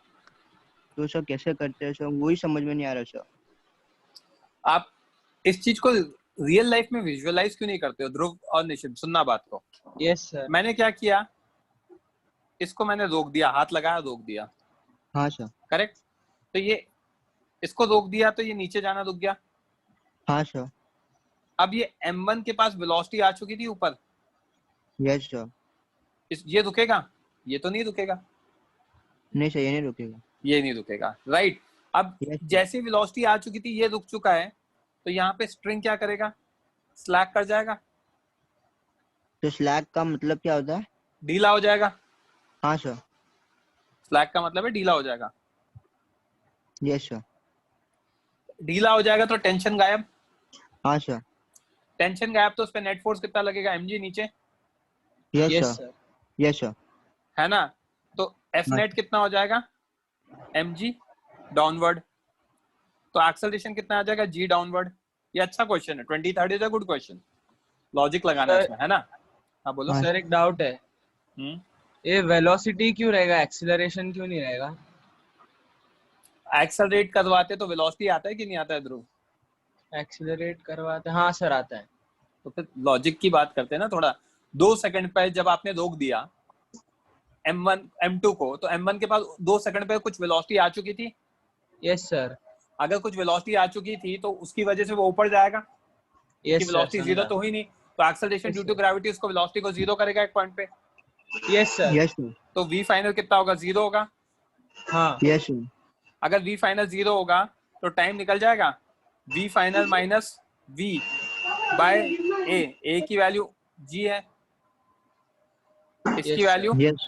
S4: तो सर कैसे करते हैं सर, वही समझ में नहीं आ रहा सर।
S1: आप इस चीज को रियल लाइफ में विजुअलाइज क्यों नहीं करते हो? ध्रुव और निशित सुनना बात को।
S7: Yes sir.
S1: मैंने क्या किया, इसको मैंने रोक दिया, हाथ लगाया रोक दिया।
S4: हाँ सर।
S1: करेक्ट। तो ये इसको रोक दिया तो ये नीचे जाना रुक गया।
S4: हाँ सर।
S1: अब ये M1 के पास वेलोसिटी आ चुकी थी ऊपर।
S4: Yes sir.
S1: ये रुकेगा? ये तो नहीं रुकेगा।
S4: नहीं सर, ये नहीं रुकेगा।
S1: ये नहीं रुकेगा, राइट। अब जैसी वेलोसिटी आ चुकी थी, ये रुक चुका है, तो यहाँ पे स्ट्रिंग क्या करेगा? स्लैक कर जाएगा।
S4: तो स्लैक का मतलब क्या होता है?
S1: ढीला हो जाएगा।
S4: हाँ सर।
S1: स्लैक का मतलब है ढीला हो जाएगा।
S4: Yes sir.
S1: ढीला हो जाएगा तो टेंशन गायब।
S4: हाँ सर।
S1: टेंशन गायब तो उस पे नेट फोर्स कितना लगेगा? mg नीचे।
S4: Yes sir. Yes sir.
S1: है ना? तो F नेट कितना हो जाएगा? mg downward. तो एक्सेलरेशन कितना आ जाएगा g डाउनवर्ड। ये अच्छा क्वेश्चन है, 23rd is a good question, logic लगाना है इसमें, है ना। हाँ बोलो।
S4: हाँ
S5: सर एक डाउट है, ये वेलोसिटी क्यों रहेगा, एक्सीलरेशन क्यों नहीं रहेगा?
S1: एक्सेलरेट करवाते तो वेलोसिटी आता है कि नहीं आता है ध्रुव?
S5: एक्सीलरेट करवाते, हाँ सर आता है।
S1: तो फिर लॉजिक की बात करते हैं ना थोड़ा। 2 सेकंड पे जब आपने रोक दिया m1 m2 को, तो m1 के पास 2 सेकंड पे कुछ वेलोसिटी आ चुकी थी।
S5: Yes sir.
S1: अगर कुछ वेलोसिटी आ चुकी थी तो उसकी वजह से वो ऊपर जाएगा, क्योंकि
S5: यस सर,
S1: वेलोसिटी जीरो
S5: समझा।
S1: तो हुई नहीं, तो एक्सेलरेशन ड्यू टू ग्रेविटी उसको वेलोसिटी को जीरो करेगा एक पॉइंट पे।
S5: Yes sir.
S4: Yes sir.
S1: तो v फाइनल कितना होगा, जीरो होगा।
S5: हाँ
S4: यस सर।
S1: अगर v फाइनल जीरो होगा तो टाइम निकल जाएगा, v final minus v by a की वैल्यू g है, इसकी
S5: Yes,
S1: वैल्यू
S4: यस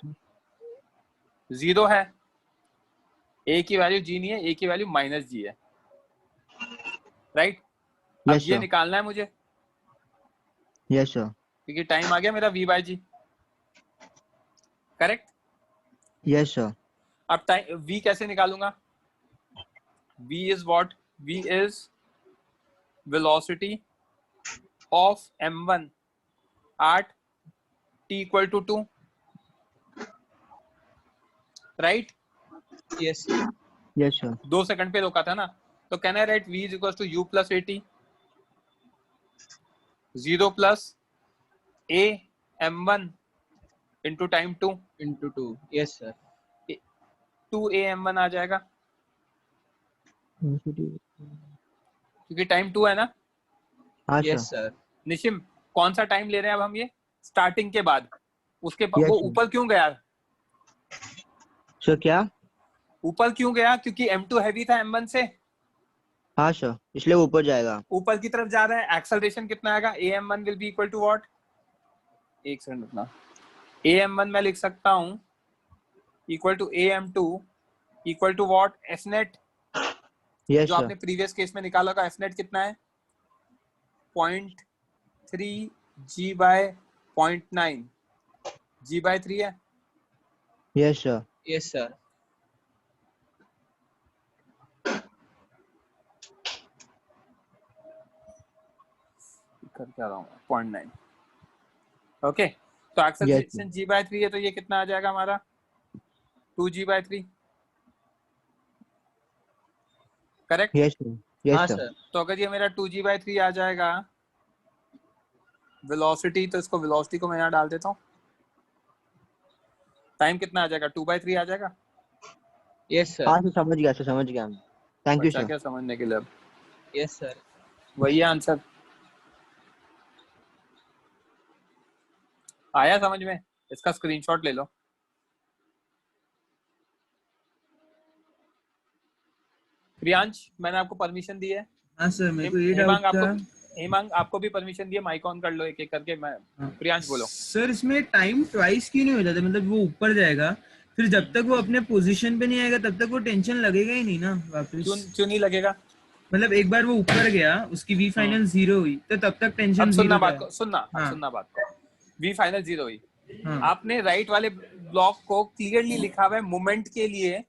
S1: जीरो है, a की वैल्यू g नहीं है, a की वैल्यू माइनस g है, राइट। अब
S4: यस
S1: ये
S4: सर।
S1: निकालना है मुझे,
S4: यस सर।
S1: क्योंकि टाइम आ गया मेरा v by g, correct.
S4: Yes sir.
S1: अब टाइम v कैसे निकालूंगा, v is what, v is velocity of m1 at t equal to 2, right?
S5: yes,
S4: yes sir.
S1: 2 second पे रोका था ना, तो can I right v is equals to u plus at 0 plus a m1 into time 2
S5: into 2. Yes sir.
S1: 2a m1 आ जाएगा, क्योंकि time 2 है ना।
S4: हाँ
S5: Yes
S4: सर।
S5: sir.
S1: निशिम कौन सा टाइम ले रहे हैं अब हम, ये स्टार्टिंग के बाद, उसके
S4: Yes,
S1: वो
S4: sir.
S1: ऊपर क्यों गया,
S4: सर क्या?
S1: ऊपर क्यों गया, क्योंकि m2 हैवी था m1 से,
S4: हाँ सर, इसलिए ऊपर जाएगा।
S1: ऊपर की तरफ जा रहा है। एक्सेलरेशन कितना आएगा, am1 will be equal to what, एक सेकंड रुकना, am1 मैं लिख सकता हूं equal to am2 equal to what, fnet,
S4: yes
S1: जो
S4: सर।
S1: आपने प्रीवियस केस में निकाला होगा, fnet कितना है 0.3 g बाय 0.9, g बाय 3 है।
S4: Yes sir.
S5: Yes sir.
S1: कर क्या रहा हूँ, 0.9, ओके। तो एक्सेलरेशन g बाय 3 है, तो ये कितना आ जाएगा हमारा 2g by 3, correct.
S4: Yes sir. Yes
S5: हाँ
S4: सर।
S5: सर.
S1: तो अगर ये मेरा 2g बाय 3 आ जाएगा वेलोसिटी, तो इसको वेलोसिटी को मैं यहाँ डाल देता हूँ, टाइम कितना आ जाएगा 2/3 आ जाएगा।
S5: Yes sir.
S4: हाँ सर, समझ गया सर, समझ गया। थैंक यू
S1: बचा
S4: सर।
S1: क्या समझने के लिए, अब
S5: Yes sir.
S1: वही है आंसर, आया समझ में, इसका स्क्रीनशॉट ले लो। प्रियांश मैंने आपको परमिशन दी है,
S5: हाँ सर, मेरे को ये
S1: हेमांग
S5: डाउट था।
S1: हेमांग आपको भी परमिशन दी है, माइक ऑन कर लो एक एक करके। मैं प्रियांश बोलो।
S5: सर इसमें टाइम ट्वाइस क्यों नहीं हो जाता, मतलब वो ऊपर जाएगा, फिर जब तक वो अपने पोजीशन पे नहीं आएगा तब तक वो टेंशन लगेगा ही नहीं ना वापस।
S1: क्यों नहीं लगेगा,
S5: मतलब एक बार वो ऊपर गया, उसकी वी फाइनल 0 हुई, तो तब तक टेंशन
S1: अब
S5: 0
S1: सुनना
S5: था।
S1: बात को, सुनना अब
S5: हाँ.
S1: सुनना बात को, वी फाइनल 0 हुई,
S5: हाँ.
S1: आपने राइट वाले ब्लॉक को क्लियरली लिखा हुआ है मोमेंट के लिए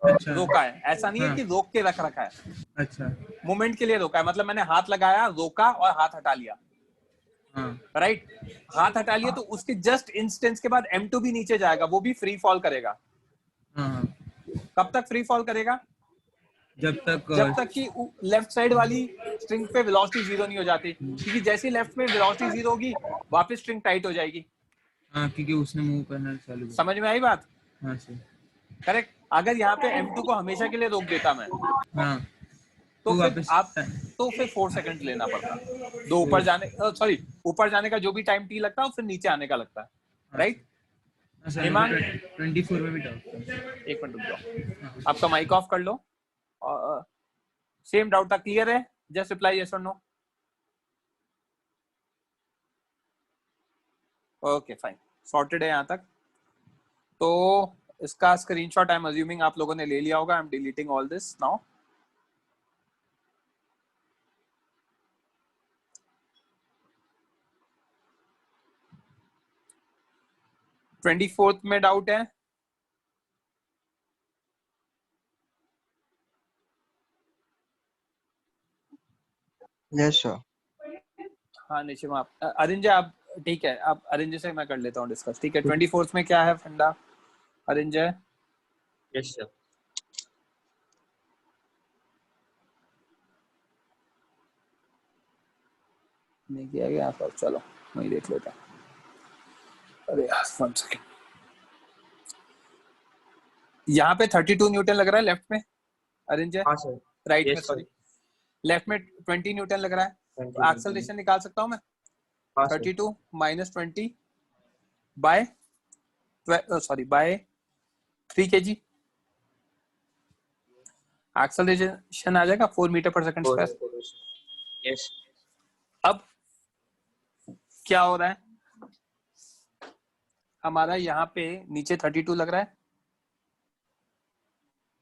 S5: अच्छा.
S1: रोका है, ऐसा नहीं है
S5: हाँ.
S1: कि रोक के रख रखा है,
S5: अच्छा.
S1: मोमेंट के लिए रोका है, मतलब मैंने हाथ लगाया, रोका और हाथ हटा लिया,
S5: हाँ.
S1: राइट। हाथ हटा लिया तो उसके जस्ट इंस्टेंस के बाद m2 भी नीचे जाएगा, वो भी फ्री फॉल करेगा।
S5: हाँ.
S1: कब तक फ्री फॉल करेगा,
S5: जब तक
S1: कि लेफ्ट साइड वाली स्ट्रिंग पे वेलोसिटी 0 नहीं हो जाती, क्योंकि जैसे लेफ्ट में वेलोसिटी 0 होगी वापस स्ट्रिंग टाइट हो जाएगी।
S5: हाँ, क्योंकि उसने मूव करना चालू किया।
S1: समझ में आई बात,
S5: हाँ सर।
S1: करेक्ट। अगर यहाँ पे m2 को हमेशा के लिए रोक देता मैं,
S5: हाँ,
S1: तो फिर
S5: वापस
S1: आप तो फिर 4 सेकंड लेना पड़ता, दो ऊपर जाने, सॉरी ऊपर जाने का जो भी टाइम t लगता है फिर नीचे आने का लगता है, राइट। हेमांग
S5: 24 में भी डाउट था।
S1: एक मिनट रुक जाओ, आपका माइक ऑफ कर लो। सेम डाउट था, क्लियर है, जस्ट रिप्लाई यस और नो। ओके फाइन, सॉर्टेड है यहाँ तक। तो इसका स्क्रीनशॉट आई एम अज्यूमिंग आप लोगों ने ले लिया होगा। I am deleting all this now. Twenty fourth में डाउट है,
S4: Yes, sir.
S1: हाँ निशिम आप अरिंजे आप ठीक है, आप अरिंजे से मैं कर लेता हूँ डिस्कस। ठीक है, 24th में क्या है फंडा अरिंजे?
S6: Yes sir.
S1: नहीं किया गया तो चलो वही देख लेते हैं। अरे यार 1 सेकंड, यहाँ पे 32 न्यूटन लग रहा है लेफ्ट में अरिंजे,
S6: हाँ सर।
S1: राइट में
S6: यस
S1: सॉरी,
S6: सर।
S1: लेफ्ट में 20 न्यूटन लग रहा है। तो एक्सेलरेशन निकाल सकता हूँ मैं,
S6: हाँ sir.
S1: 32 minus 20 by sorry by 3 kg। Acceleration आ जाएगा 4 मीटर पर सेकंड स्क्वायर।
S6: यस।
S1: अब क्या हो रहा है हमारा, यहाँ पे नीचे 32 लग रहा है,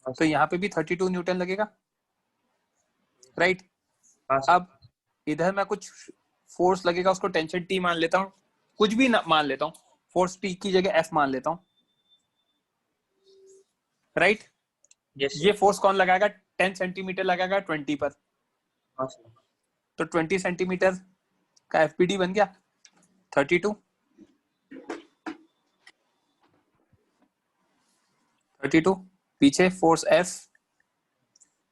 S1: तो यहाँ पे भी 32 न्यूटन लगेगा, राइट। अब इधर मैं कुछ फोर्स लगेगा, उसको टेंशन टी मान लेता हूँ, कुछ भी मान लेता हूँ, फोर्स टी की जगह एफ मान लेता हूँ, राइट। ये फोर्स कौन लगाएगा? 10 सेंटीमीटर लगाएगा 20 पर, तो 20 सेंटीमीटर का एफपीडी बन गया 32 पीछे फोर्स एफ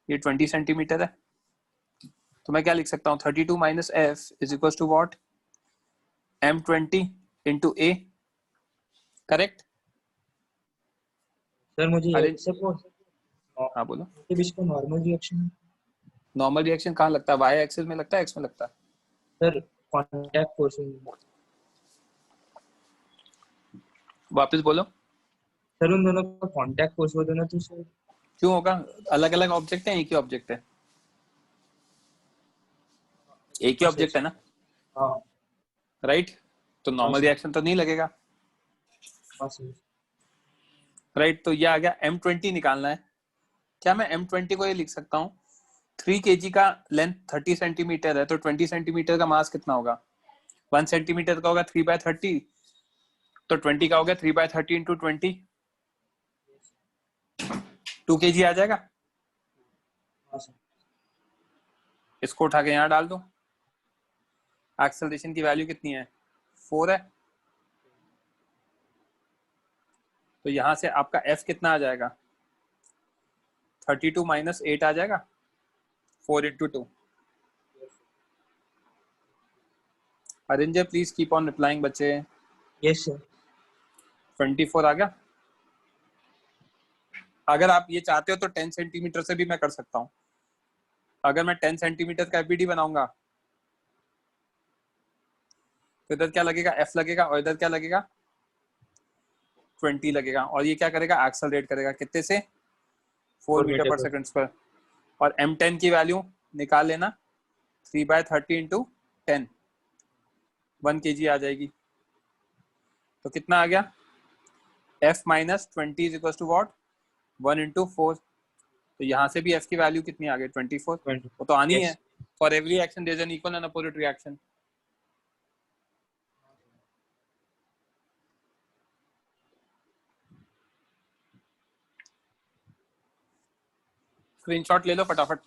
S1: ये 20 सेंटीमीटर है, तो मैं क्या लिख सकता हूँ 32 minus F is equal to what M20 into a, correct.
S6: Sir मुझे
S1: अरे
S6: सपोज
S1: हाँ बोलो।
S6: के बीच का नॉर्मल रिएक्शन,
S1: नॉर्मल रिएक्शन कहाँ लगता है? वाई एक्सिस में लगता है, एक्स में लगता है?
S6: Sir contact force.
S1: वापस बोलो।
S6: सर उन दोनों का कांटेक्ट फोर्स हो दोनों तो सर
S1: क्यों होगा? अलग अलग ऑब्जेक्ट है, एक ही ऑब्जेक्ट है? एक ही ऑब्जेक्ट है ना,
S6: हाँ
S1: राइट। तो नॉर्मल रिएक्शन तो नहीं लगेगा, राइट। तो ये आ गया M20 निकालना है। क्या मैं M20 को ये लिख सकता हूँ 3 kg का लेंथ 30 सेंटीमीटर है, तो 20 सेंटीमीटर का मास कितना होगा? 1 सेंटीमीटर का होगा 3/30, तो 20 का हो गया 3/30 इंटू 20, 2 kg आ जाएगा। इसको उठा के यहाँ डाल दो, एक्सेलरेशन की वैल्यू कितनी है? 4 है, तो यहाँ से आपका F कितना आ जाएगा? 32 माइनस 8 आ जाएगा, 4 into 2। Arinjay please keep on replying बच्चे।
S6: Yes sir.
S1: 24 आ गया। अगर आप ये चाहते हो तो 10 सेंटीमीटर से भी मैं कर सकता हूँ। अगर मैं 10 सेंटीमीटर का एफबीडी बनाऊंगा तो इधर क्या लगेगा? F लगेगा, और इधर क्या लगेगा? 20 लगेगा, और ये क्या करेगा? एक्सेलरेट करेगा कितने से? 4 मीटर पर सेकंड स्क्वायर। और M10 की वैल्यू निकाल लेना, 3/30 इंटू 10, 1 kg आ जाएगी। तो कितना आ गया? F minus 20 is equal to what 1 into 4। तो यहाँ से भी F की वैल्यू कितनी आ गई? 24। वो तो आनी है। For every action there is an equal and opposite reaction. Screenshot ले लो फटाफट।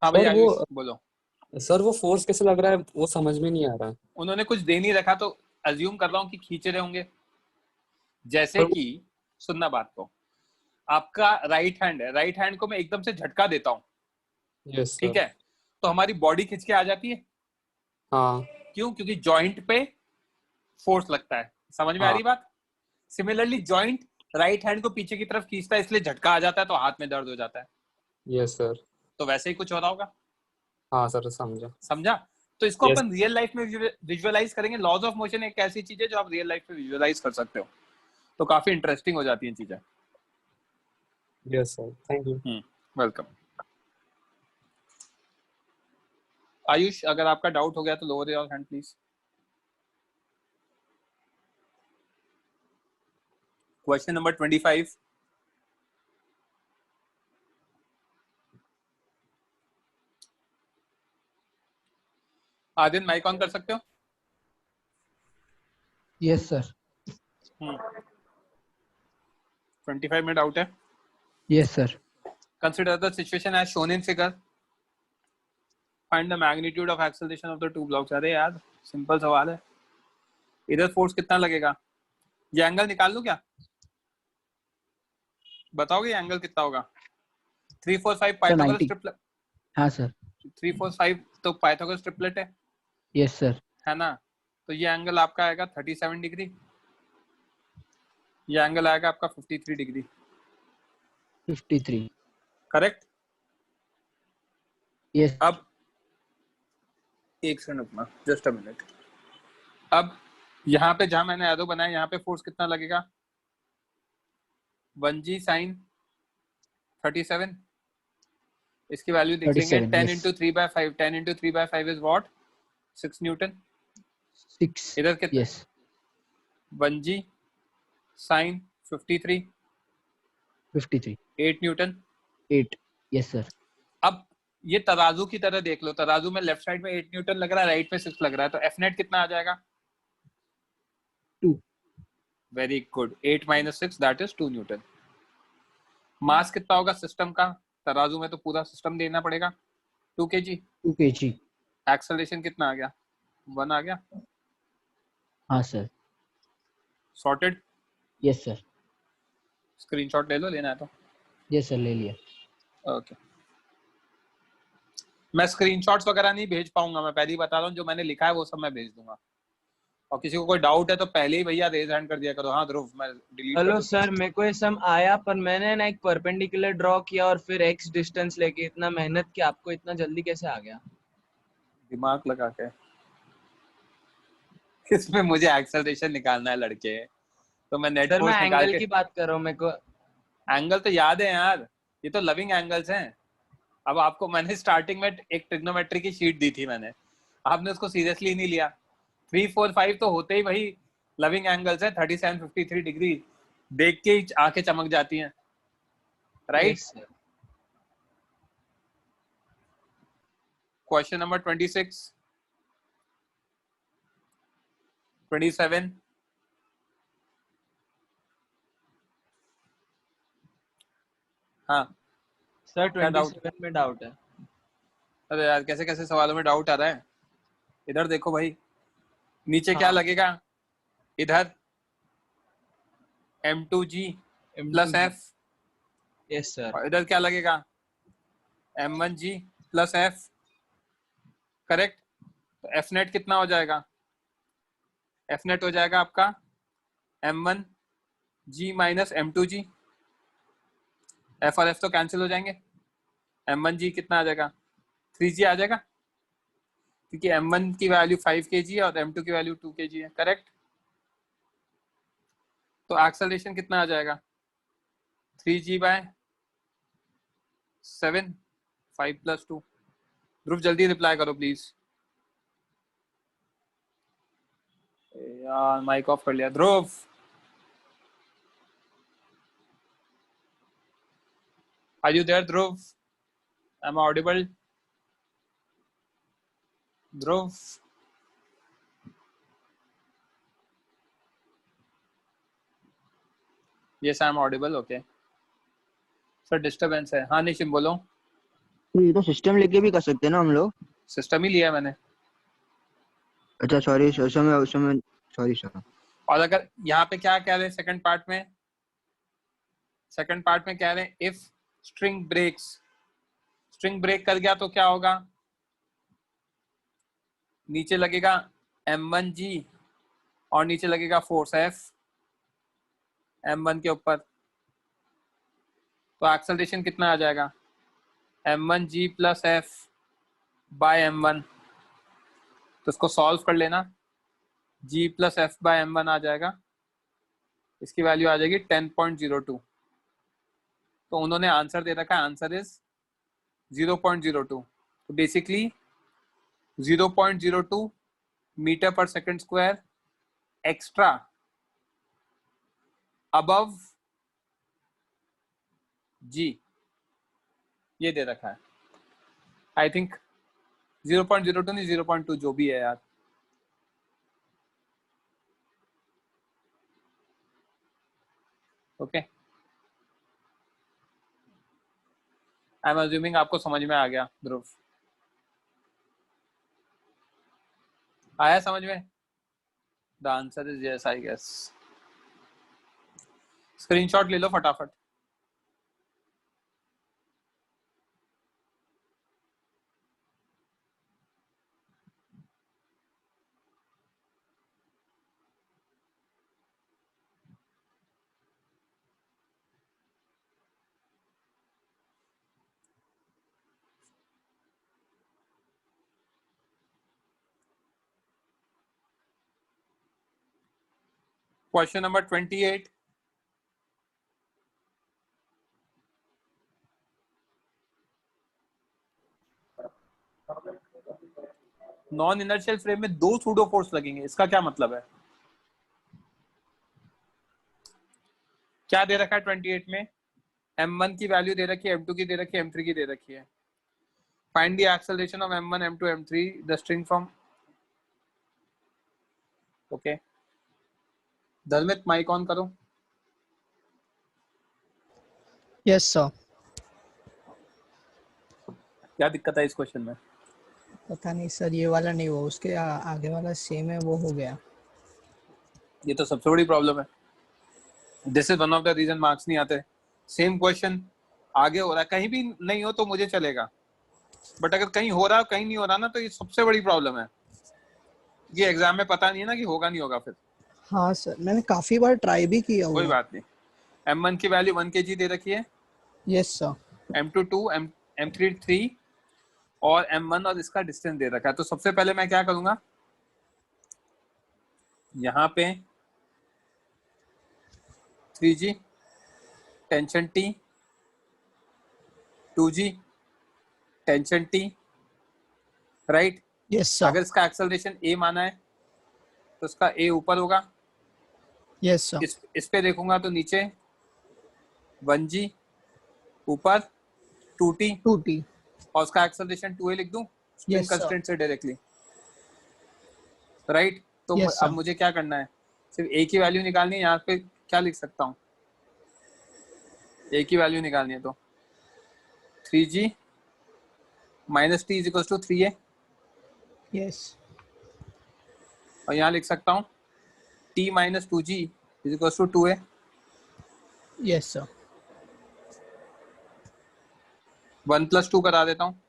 S1: हाँ भाई आयुष बोलो।
S10: सर वो फोर्स कैसे लग रहा है वो समझ में नहीं आ रहा।
S1: उन्होंने कुछ दे नहीं रखा, तो अज्यूम कर रहा हूँ कि खींचे रहे होंगे। जैसे कि सुनना बात को, आपका राइट हैंड है, राइट हैंड को मैं एकदम से झटका देता हूँ, ठीक है, तो हमारी बॉडी खिंच के आ जाती है।
S10: हाँ।
S1: क्यों? क्योंकि जॉइंट पे फोर्स लगता है। समझ में आ रही बात? सिमिलरली जॉइंट राइट हैंड को पीछे की तरफ खींचता है, इसलिए झटका आ जाता है, तो हाथ में दर्द हो जाता है।
S10: Yes sir.
S1: तो वैसे ही कुछ हो रहा होगा।
S10: हाँ सर समझा।
S1: समझा? तो इसको अपन रियल लाइफ में विजुअलाइज करेंगे। लॉज ऑफ मोशन एक ऐसी चीज है जो आप रियल लाइफ में विजुअलाइज कर सकते हो, तो काफी इंटरेस्टिंग हो जाती है चीजें।
S10: Yes sir, thank you.
S1: Welcome. Ayush अगर आपका डाउट हो गया तो lower your hand please. Question number 25। Aadin mike on कर सकते हो?
S11: Yes sir.
S1: 25 में डाउट है?
S9: Yes, sir.
S1: Consider the situation as shown in figure. Find the magnitude of acceleration of the two blocks. अरे यार सिंपल सवाल है. इधर फोर्स कितना लगेगा? ये एंगल निकाल लूं क्या? बताओगे ये एंगल कितना होगा? 3 4 5 पाइथागोरस ट्रिपलेट.
S9: हाँ सर.
S1: 3 4 5 तो पाइथागोरस ट्रिपलेट है.
S9: Yes, sir.
S1: है ना? तो ये एंगल आपका आएगा 37 डिग्री. ये एंगल आएगा आपका 53 डिग्री.
S9: 53.
S1: करेक्ट?
S9: Yes.
S1: अब एक सेकंड रुकना, जस्ट अ मिनट. अब यहाँ पे जहां मैंने एरो बनाया यहाँ पे फोर्स कितना लगेगा? 1g sin 37. इसकी वैल्यू देख लेंगे. 10 into 3/5. 10 into 3/5 is what? 6 Newton.
S9: 6.
S1: इधर कितना?
S9: Yes.
S1: 1g sin 53.
S9: 53.
S1: 8 Newton.
S9: 8. Yes, sir.
S1: अब ये तराजू की तरह देख लो. तराजू में लेफ्ट साइड में 8 न्यूटन लग रहा है, राइट में 6 लग रहा है. तो एफ नेट कितना आ जाएगा?
S9: 2.
S1: Very good. 8 - 6 that is 2 newton. Mass कितना होगा सिस्टम का? तराजू में तो पूरा सिस्टम देना पड़ेगा. 2 kg.
S9: 2 kg.
S1: एक्सेलरेशन कितना आ गया? 1 आ गया.
S9: हाँ sir.
S1: Sorted.
S9: Yes, sir.
S1: Screenshot ले लो, लेना है तो.
S9: Yes, sir. ले लिया.
S1: ओके. मैं स्क्रीनशॉट्स वगैरह नहीं भेज पाऊंगा, मैं पहले ही बता रहा हूँ. जो मैंने लिखा है वो सब मैं भेज दूंगा. और किसी को कोई डाउट है तो पहले ही भैया रेज हैंड कर दिया करो. हाँ ध्रुव, मैं डिलीट.
S11: हेलो सर, मेरे को ये सम आया, पर मैंने ना एक परपेंडिकुलर ड्रॉ किया और फिर एक्स डिस्टेंस लेके इतना मेहनत की, आपको इतना जल्दी कैसे आ गया?
S1: दिमाग लगा के. इसमें मुझे एक्सेलरेशन निकालना है लड़के, तो मैं नेट
S11: सर मैं
S1: फोर्स निकाल
S11: एंगल
S1: के.
S11: की बात कर रहा हूँ. मेरे को
S1: एंगल तो याद है यार, ये तो लविंग एंगल्स हैं. अब आपको मैंने स्टार्टिंग में एक ट्रिग्नोमेट्री की शीट दी थी मैंने, आपने उसको सीरियसली नहीं लिया. 3 4 5 तो होते ही वही लविंग एंगल्स हैं. 37 53 डिग्री देख के ही आंखें चमक जाती हैं, राइट? Question number 26 27. हाँ
S11: सर 27 में डाउट है.
S1: अरे यार कैसे कैसे सवालों में डाउट आ रहा है. इधर देखो भाई, नीचे क्या लगेगा? इधर m2g plus f.
S11: Yes sir.
S1: और इधर क्या लगेगा? m1g plus f. करेक्ट? तो f नेट कितना हो जाएगा? f नेट हो जाएगा आपका m1g माइनस m2g. f और f तो कैंसिल हो जाएंगे. m1g कितना आ जाएगा? 3g आ जाएगा, क्योंकि m1 की वैल्यू 5 kg है और m2 की वैल्यू 2 kg है. करेक्ट? तो एक्सेलरेशन कितना आ जाएगा? 3g/7. 5 + 2. ध्रुव जल्दी रिप्लाई करो प्लीज. यार माइक ऑफ कर लिया ध्रुव. Are you there, Dhruv? Am I audible? Dhruv? Yes, I am audible. Okay. Sir, disturbance है. हाँ निशिम बोलो.
S4: ये तो सिस्टम लेके भी कर सकते हैं ना हम लोग?
S1: सिस्टम ही लिया मैंने.
S4: अच्छा सॉरी सॉरी सर.
S1: और अगर यहाँ पे क्या कह रहे हैं सेकंड पार्ट में? सेकंड पार्ट में कह रहे हैं if string breaks. String break कर गया तो क्या होगा? नीचे लगेगा m1g और नीचे लगेगा फोर्स f m1 के ऊपर. तो एक्सेलरेशन कितना आ जाएगा? m1g plus f by m1. तो इसको सॉल्व कर लेना. g plus f by m1 आ जाएगा. इसकी वैल्यू आ जाएगी 10.02. तो उन्होंने आंसर दे रखा है, आंसर इज 0.02. तो बेसिकली 0.02 मीटर पर सेकंड स्क्वायर एक्स्ट्रा अबव जी, ये दे रखा है. आई थिंक 0.02 नहीं 0.2 जो भी है यार. ओके आई एम अज्यूमिंग आपको समझ में आ गया ध्रुव, आया समझ में? The answer is yes I guess. Screenshot ले लो फटाफट। Question number 28. Non inertial frame में 2 सूडो फोर्स लगेंगे, इसका क्या मतलब है? क्या दे रखा है 28 में? m1 की वैल्यू दे रखी है, m2 की दे रखी है, m3 की दे रखी है। Find the acceleration of m1 m2 m3 the string from. Okay Dharmit mike on करो।
S12: Yes sir.
S1: क्या दिक्कत है इस क्वेश्चन में?
S12: पता नहीं सर, ये वाला नहीं हुआ, उसके आगे वाला सेम है, वो हो गया।
S1: ये तो सबसे बड़ी प्रॉब्लम है। This is one of the reason marks नहीं आते। सेम क्वेश्चन आगे हो रहा है, कहीं भी नहीं हो तो मुझे चलेगा, बट अगर कहीं हो रहा है कहीं नहीं हो रहा ना, तो ये सबसे बड़ी प्रॉब्लम है। ये एग्जाम में पता नहीं है ना कि होगा नहीं होगा फिर।
S12: हाँ सर, मैंने काफी बार ट्राई भी किया हुआ।
S1: कोई बात नहीं। m1 की वैल्यू 1 kg दे रखी है।
S12: Yes sir.
S1: m2 2, m3 3 और m1 और इसका डिस्टेंस दे रखा है। तो सबसे पहले मैं क्या करूंगा, यहाँ पे 3g tension t, 2g tension t, right?
S12: Yes sir.
S1: अगर इसका एक्सेलरेशन a माना है तो इसका a ऊपर होगा।
S12: Yes sir.
S1: इस पे देखूंगा तो नीचे 1g ऊपर 2t और उसका एक्सेलरेशन 2a लिख दूं स्ट्रिंग कंस्ट्रेंट से डायरेक्टली, राइट? तो अब मुझे क्या करना है, सिर्फ a की वैल्यू निकालनी है। यहाँ पे क्या लिख सकता हूँ, a की वैल्यू निकालनी है तो 3g minus t is equal to 3a।
S12: Yes.
S1: और यहाँ लिख सकता हूँ t minus 2g is equal to 2a।
S12: Yes sir.
S1: 1 + 2 करा देता हूँ।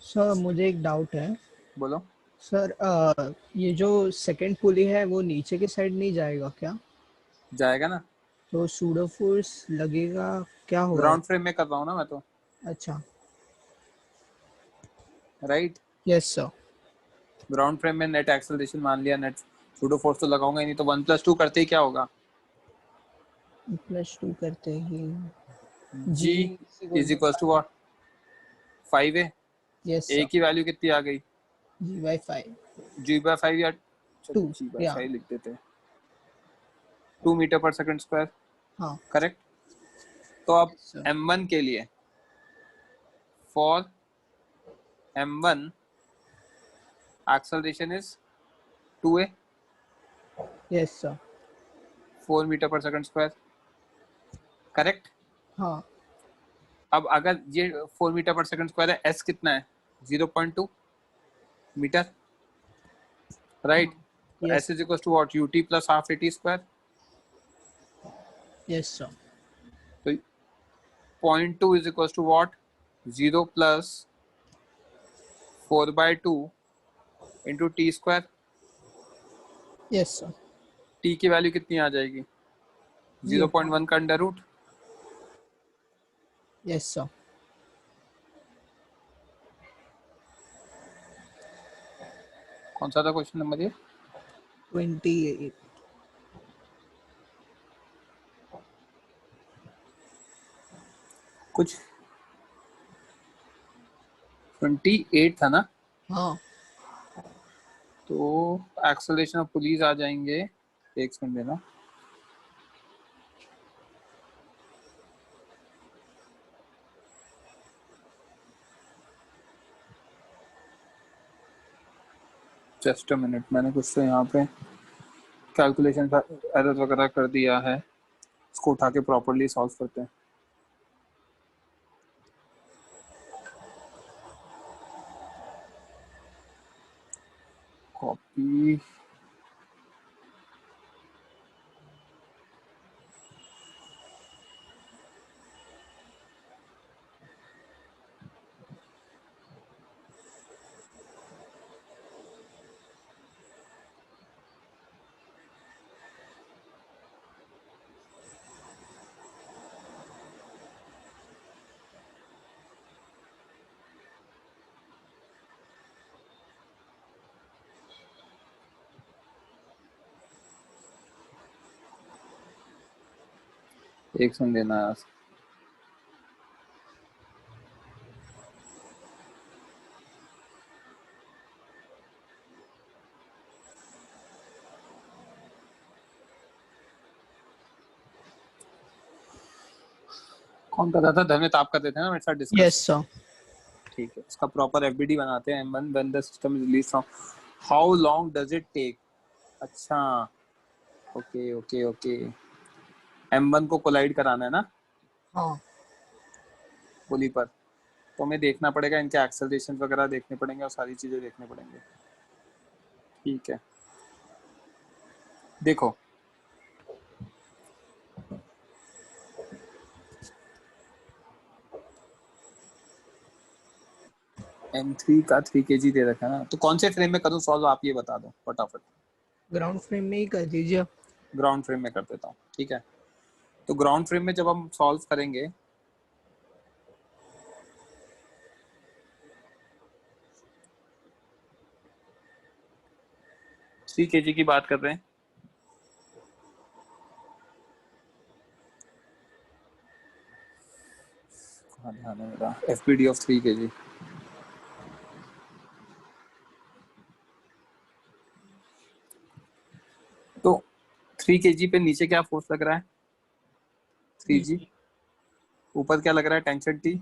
S12: सर मुझे एक डाउट है।
S1: बोलो
S12: सर, ये जो सेकंड पुली है वो नीचे के साइड नहीं जाएगा क्या?
S1: जाएगा ना।
S12: तो सूडो फोर्स लगेगा क्या होगा?
S1: ग्राउंड फ्रेम में कर रहा हूँ ना मैं तो।
S12: अच्छा,
S1: right.
S12: Yes sir.
S1: Ground frame में नेट एक्सेलरेशन मान लिया, नेट सूडो फोर्स तो लगाऊंगा ही नहीं। तो 1 + 2 करते ही क्या होगा,
S12: +2 करते ही
S1: g is equal to what 5a।
S12: Yes
S1: a की वैल्यू कितनी आ गई,
S12: g/5
S1: g/5 या
S12: 2
S1: g/5 लिख देते हैं, 2 मीटर पर सेकंड स्क्वायर।
S12: हाँ
S1: करेक्ट। तो अब m1 के लिए for m1 acceleration is 2a,
S12: yes sir.
S1: 4 metre पर सेकंड स्क्वायर। करेक्ट।
S12: हाँ।
S1: अब अगर ये 4 मीटर पर सेकंड स्क्वायर है, s कितना है 0.2 मीटर, right? s is equal to what ut plus half at square.
S12: Yes sir.
S1: तो 0.2 is equal to what 0 plus 4/2 into t square.
S12: Yes sir.
S1: t की वैल्यू कितनी आ जाएगी 0.1 का अंडर रूट।
S12: Yes sir.
S1: कौन सा था क्वेश्चन नंबर ये?
S12: 28।
S1: कुछ 28 था ना?
S12: हाँ।
S1: तो एक्सेलरेशन ऑफ पुलीज आ जाएंगे, एक सेकंड देना। जस्ट अ मिनट, मैंने कुछ तो यहाँ पे कैलकुलेशन एरर वगैरह कर दिया है, इसको उठा के प्रॉपर्ली सॉल्व करते हैं। एक सुन देना यार। कौन कर रहा था? धर्मित आप करते थे ना मेरे साथ डिस्कस?
S12: Yes sir.
S1: ठीक है, इसका प्रॉपर एफबीडी बनाते हैं। M1 when the system is released from how long does it take? अच्छा, ओके ओके ओके। M1 को कोलाइड कराना है ना
S12: हाँ
S1: पुली पर, तो हमें देखना पड़ेगा, इनके एक्सेलरेशन वगैरह देखने पड़ेंगे और सारी चीजें देखने पड़ेंगे। ठीक है, देखो M3 का 3 kg दे रखा है ना, तो कौन से फ्रेम में करूँ सॉल्व, आप ये बता दो फटाफट।
S12: ग्राउंड फ्रेम में ही कर दीजिए।
S1: ग्राउंड फ्रेम में कर देता हूँ, ठीक है। तो ग्राउंड फ्रेम में जब हम सॉल्व करेंगे थ्री केजी की बात कर रहे हैं, कहाँ ध्यान है मेरा, एफपीडी ऑफ 3 kg। तो 3 kg पे नीचे क्या फोर्स लग रहा है? 3g। ऊपर क्या लग रहा है? Tension T।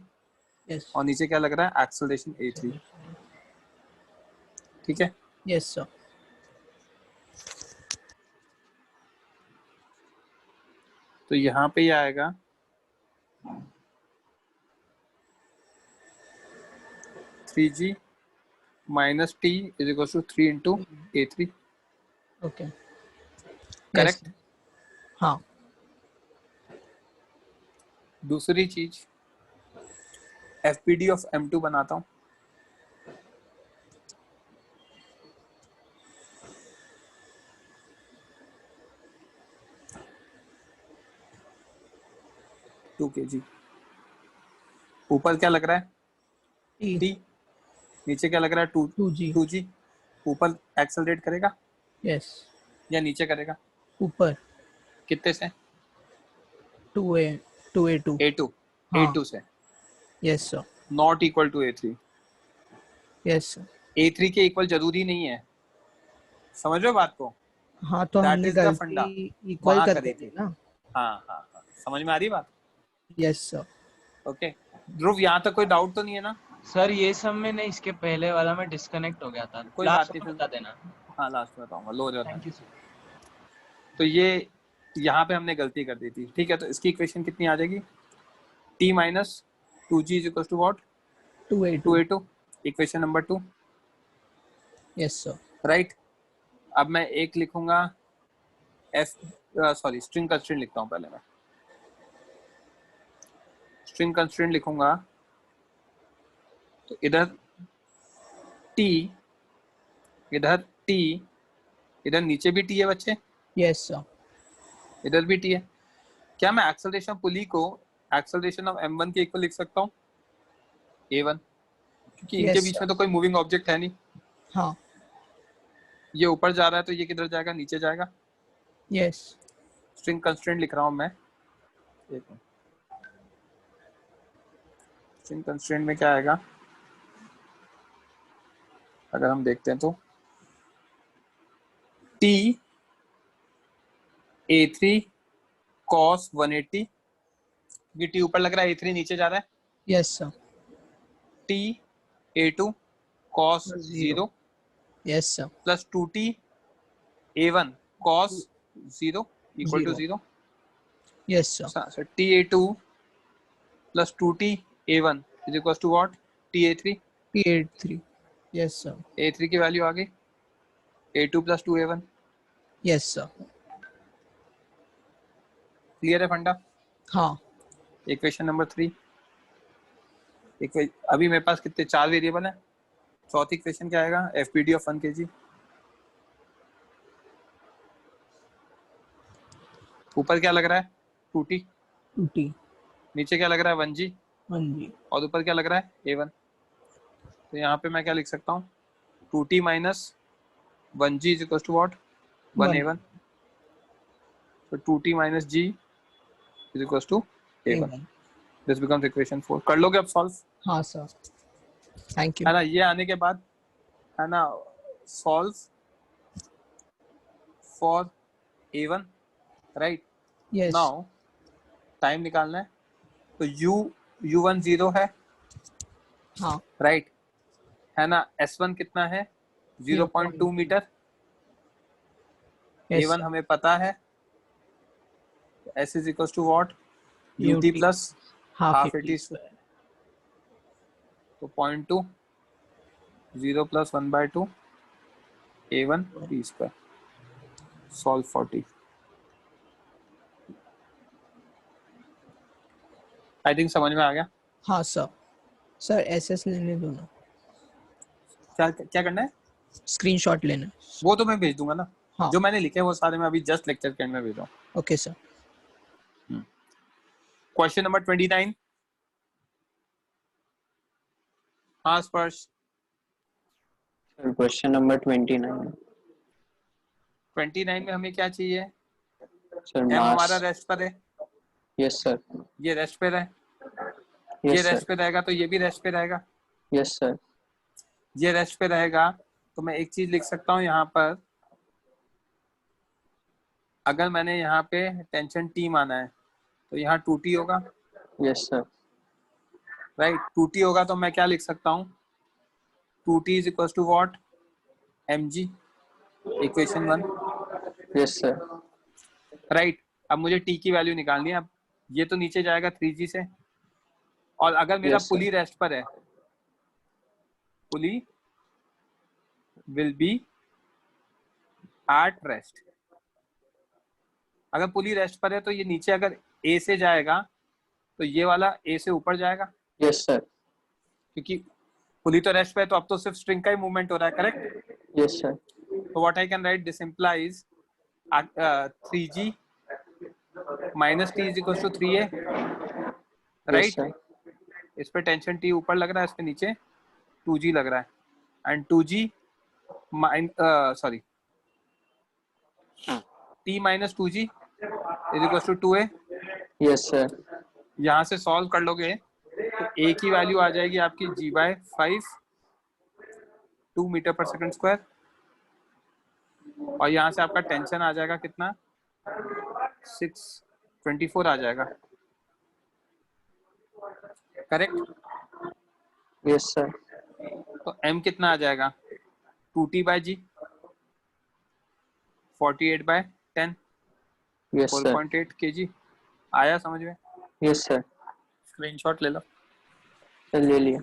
S12: यस
S1: और नीचे क्या लग रहा है? Acceleration A3। ठीक है,
S12: यस सर।
S1: तो यहाँ पे ये आएगा 3g minus T is equals to 3 into A3।
S12: Okay
S1: correct.
S12: हाँ
S1: दूसरी चीज एफपीडी ऑफ M2 बनाता हूँ। Two kg। ऊपर क्या लग रहा है? T। नीचे क्या लग रहा है? 2g। ऊपर एक्सेलरेट करेगा
S12: यस
S1: या नीचे करेगा?
S12: ऊपर
S1: कितने से?
S12: 2A2
S1: A2।
S12: हाँ।
S1: A2 से।
S12: Yes sir.
S1: Not equal to A3।
S12: Yes sir.
S1: A3 के इक्वल जरूरी नहीं है, समझ रहे हो बात को?
S12: हाँ तो
S1: That
S12: हमने
S1: is the funda।
S12: गलती इक्वल
S1: वहाँ
S12: कर
S1: करी
S12: दी
S1: थी
S12: ना।
S1: हाँ हाँ हाँ, समझ में आ रही बात?
S12: Yes sir.
S1: ओके ध्रुव, यहाँ तक कोई डाउट तो नहीं है ना?
S11: सर ये सब में नहीं, इसके पहले वाला में डिस्कनेक्ट हो गया था।
S1: कोई
S11: लास्ट
S1: बात
S11: में
S1: नहीं,
S11: बता देना।
S1: हाँ लास्ट में बताऊंगा, लो जाता है।
S11: Thank you sir.
S1: तो ये यहाँ पे हमने गलती कर दी थी, ठीक है। तो इसकी इक्वेशन कितनी आ जाएगी? T minus 2g is equals to what? 2A2। Equation number 2।
S12: Yes sir.
S1: Right. अब मैं एक लिखूंगा स्ट्रिंग कंस्ट्रेंट लिखता हूँ पहले मैं। स्ट्रिंग कंस्ट्रेंट लिखूंगा तो इधर T, इधर T, इधर नीचे भी T है बच्चे।
S12: Yes sir.
S1: इधर भी T है। क्या मैं एक्सेलरेशन पुली को एक्सेलरेशन ऑफ M1 के इक्वल लिख सकता हूँ? A1, क्योंकि इनके बीच में तो कोई मूविंग ऑब्जेक्ट है नहीं।
S12: हाँ
S1: ये ऊपर जा रहा है तो ये किधर जाएगा? नीचे जाएगा।
S12: यस।
S1: स्ट्रिंग कंस्ट्रेंट लिख रहा हूँ मैं। स्ट्रिंग कंस्ट्रेंट में क्या आएगा अगर हम देखते हैं तो T A3 cos 180, ये T ऊपर लग रहा है, A3 नीचे जा रहा है।
S12: Yes sir.
S1: T A2 cos 0
S12: yes sir.
S1: Plus 2T A1 cos 0 equal to 0।
S12: Yes sir.
S1: T A2 plus 2T A1 is equal to what? T A3।
S12: T83। Yes sir.
S1: A3 की value आ गई A2 plus 2 A1।
S12: Yes sir.
S1: Clear है फंडा?
S12: हाँ।
S1: Equation number 3। अभी मेरे पास कितने 4 variable हैं। चौथी इक्वेशन क्या आएगा? FPD of 1 kg। ऊपर क्या लग रहा है? 2T। नीचे क्या लग रहा है? 1G। और ऊपर क्या लग रहा है? A1। तो यहाँ पे मैं क्या लिख सकता हूँ? 2T minus 1G is equal to what? 1A1। तो 2T minus G is equals to a1.
S12: A1.
S1: This becomes equation 4. कर लोगे अब सॉल्व?
S12: हाँ सर, थैंक यू.
S1: है ना, ये आने के बाद है ना solve for a1, right?
S12: Yes.
S1: Now time निकालना है, तो u1 0 है,
S12: हाँ.
S1: राइट? है ना, s1 कितना है? 0.2 मीटर.
S12: Yes,
S1: a1
S12: sir.
S1: हमें पता है, s is equals to what? ut
S12: UT
S1: plus
S12: half
S1: half
S12: AT
S1: at
S12: square.
S1: तो 0.2 0 plus 1/2 a1 t square. Solve 40. I think समझ में आ गया.
S12: हाँ सर. सर SS लेने दो ना,
S1: क्या क्या करना है?
S12: स्क्रीनशॉट लेना.
S1: वो तो मैं भेज दूंगा ना.
S12: हाँ.
S1: जो मैंने लिखे हैं वो सारे मैं अभी जस्ट लेक्चर के एंड में भेज रहा हूँ.
S12: Okay sir.
S1: Question number 29. हाँ स्पर्श.
S2: Question number 29.
S1: 29 में हमें क्या चाहिए?
S2: सर
S1: m
S2: मास.
S1: हमारा रेस्ट पर है.
S2: Yes sir.
S1: ये रेस्ट पे है. ये
S2: यस
S1: रेस्ट
S2: सर.
S1: पे रहेगा तो ये भी रेस्ट पे रहेगा.
S2: Yes sir.
S1: ये रेस्ट पे रहेगा तो मैं एक चीज लिख सकता हूँ यहाँ पर. अगर मैंने यहाँ पे टेंशन T माना है तो यहाँ 2T होगा,
S2: यस सर.
S1: राइट? 2T होगा तो मैं क्या लिख सकता हूँ? 2T is equal to what? mg. Equation 1.
S2: Yes sir.
S1: Right. अब मुझे T की वैल्यू निकालनी है. अब ये तो नीचे जाएगा 3g से, और अगर मेरा
S2: Yes, sir.
S1: पुली रेस्ट पर है, पुली विल बी एट रेस्ट. अगर पुली रेस्ट पर है तो ये नीचे अगर A से जाएगा तो ये वाला A से ऊपर जाएगा.
S2: Yes sir.
S1: क्योंकि पुली तो रेस्ट पे है तो अब तो सिर्फ स्ट्रिंग का ही मूवमेंट हो रहा है, correct?
S2: Yes sir.
S1: So what I can write, this implies 3g minus t is equals to 3a, right?
S2: sir.
S1: इस पे टेंशन T ऊपर लग रहा है, इस पे नीचे 2g लग रहा है, and 2g t minus 2g is equals to 2a.
S2: Yes sir.
S1: यहाँ से सॉल्व कर लोगे तो a की वैल्यू आ जाएगी आपकी g/5 2 मीटर पर सेकंड स्क्वायर, और यहाँ से आपका टेंशन आ जाएगा कितना? 624 आ जाएगा, करेक्ट?
S2: Yes sir.
S1: तो m कितना आ जाएगा? 2t/g 48/10
S2: yes sir.
S1: 4.8 kg. आया समझ में?
S2: Yes sir.
S1: स्क्रीनशॉट ले लो.
S2: सर ले लिया.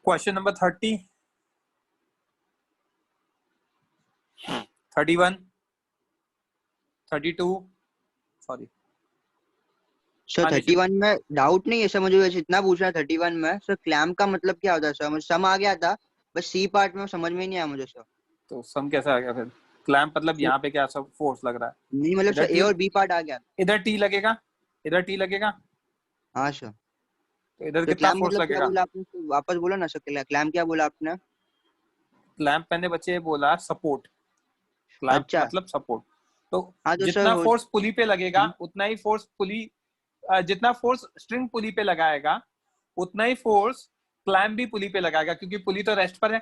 S1: क्वेश्चन नंबर 30, 31, 32, सॉरी
S4: सर 31 में डाउट नहीं है सर, मुझे वैसे इतना पूछना है 31 में सर क्लैम्प का मतलब क्या होता है सर? मुझे सम आ गया था, बस सी पार्ट में समझ में नहीं आया मुझे सर.
S1: तो सम कैसा आ गया फिर? क्लैम्प मतलब यहाँ पे क्या सब फोर्स लग रहा है?
S4: नहीं मतलब सर ए और बी पार्ट आ गया.
S1: इधर T लगेगा, इधर T लगेगा.
S4: हाँ सर.
S1: तो इधर
S4: तो
S1: कितना
S4: क्लैम्प
S1: फोर्स
S4: मतलब क्या
S1: लगेगा?
S4: बोला आपने? वापस बोलो ना सर, क्लैम्प क्या बोला आपने?
S1: क्लैम्प मैंने बच्चे बोला सपोर्ट. क्लैम्प
S4: अच्छा.
S1: मतलब सपोर्ट. तो
S4: हाँ तो
S1: जितना
S4: सर
S1: फोर्स पुली पे लगेगा उतना ही फोर्स पुली, जितना फोर्स स्ट्रिंग पुली पे लगाएगा उतना ही फोर्स क्लैम्प भी पुली पे लगाएगा, क्योंकि पुली तो रेस्ट पर है.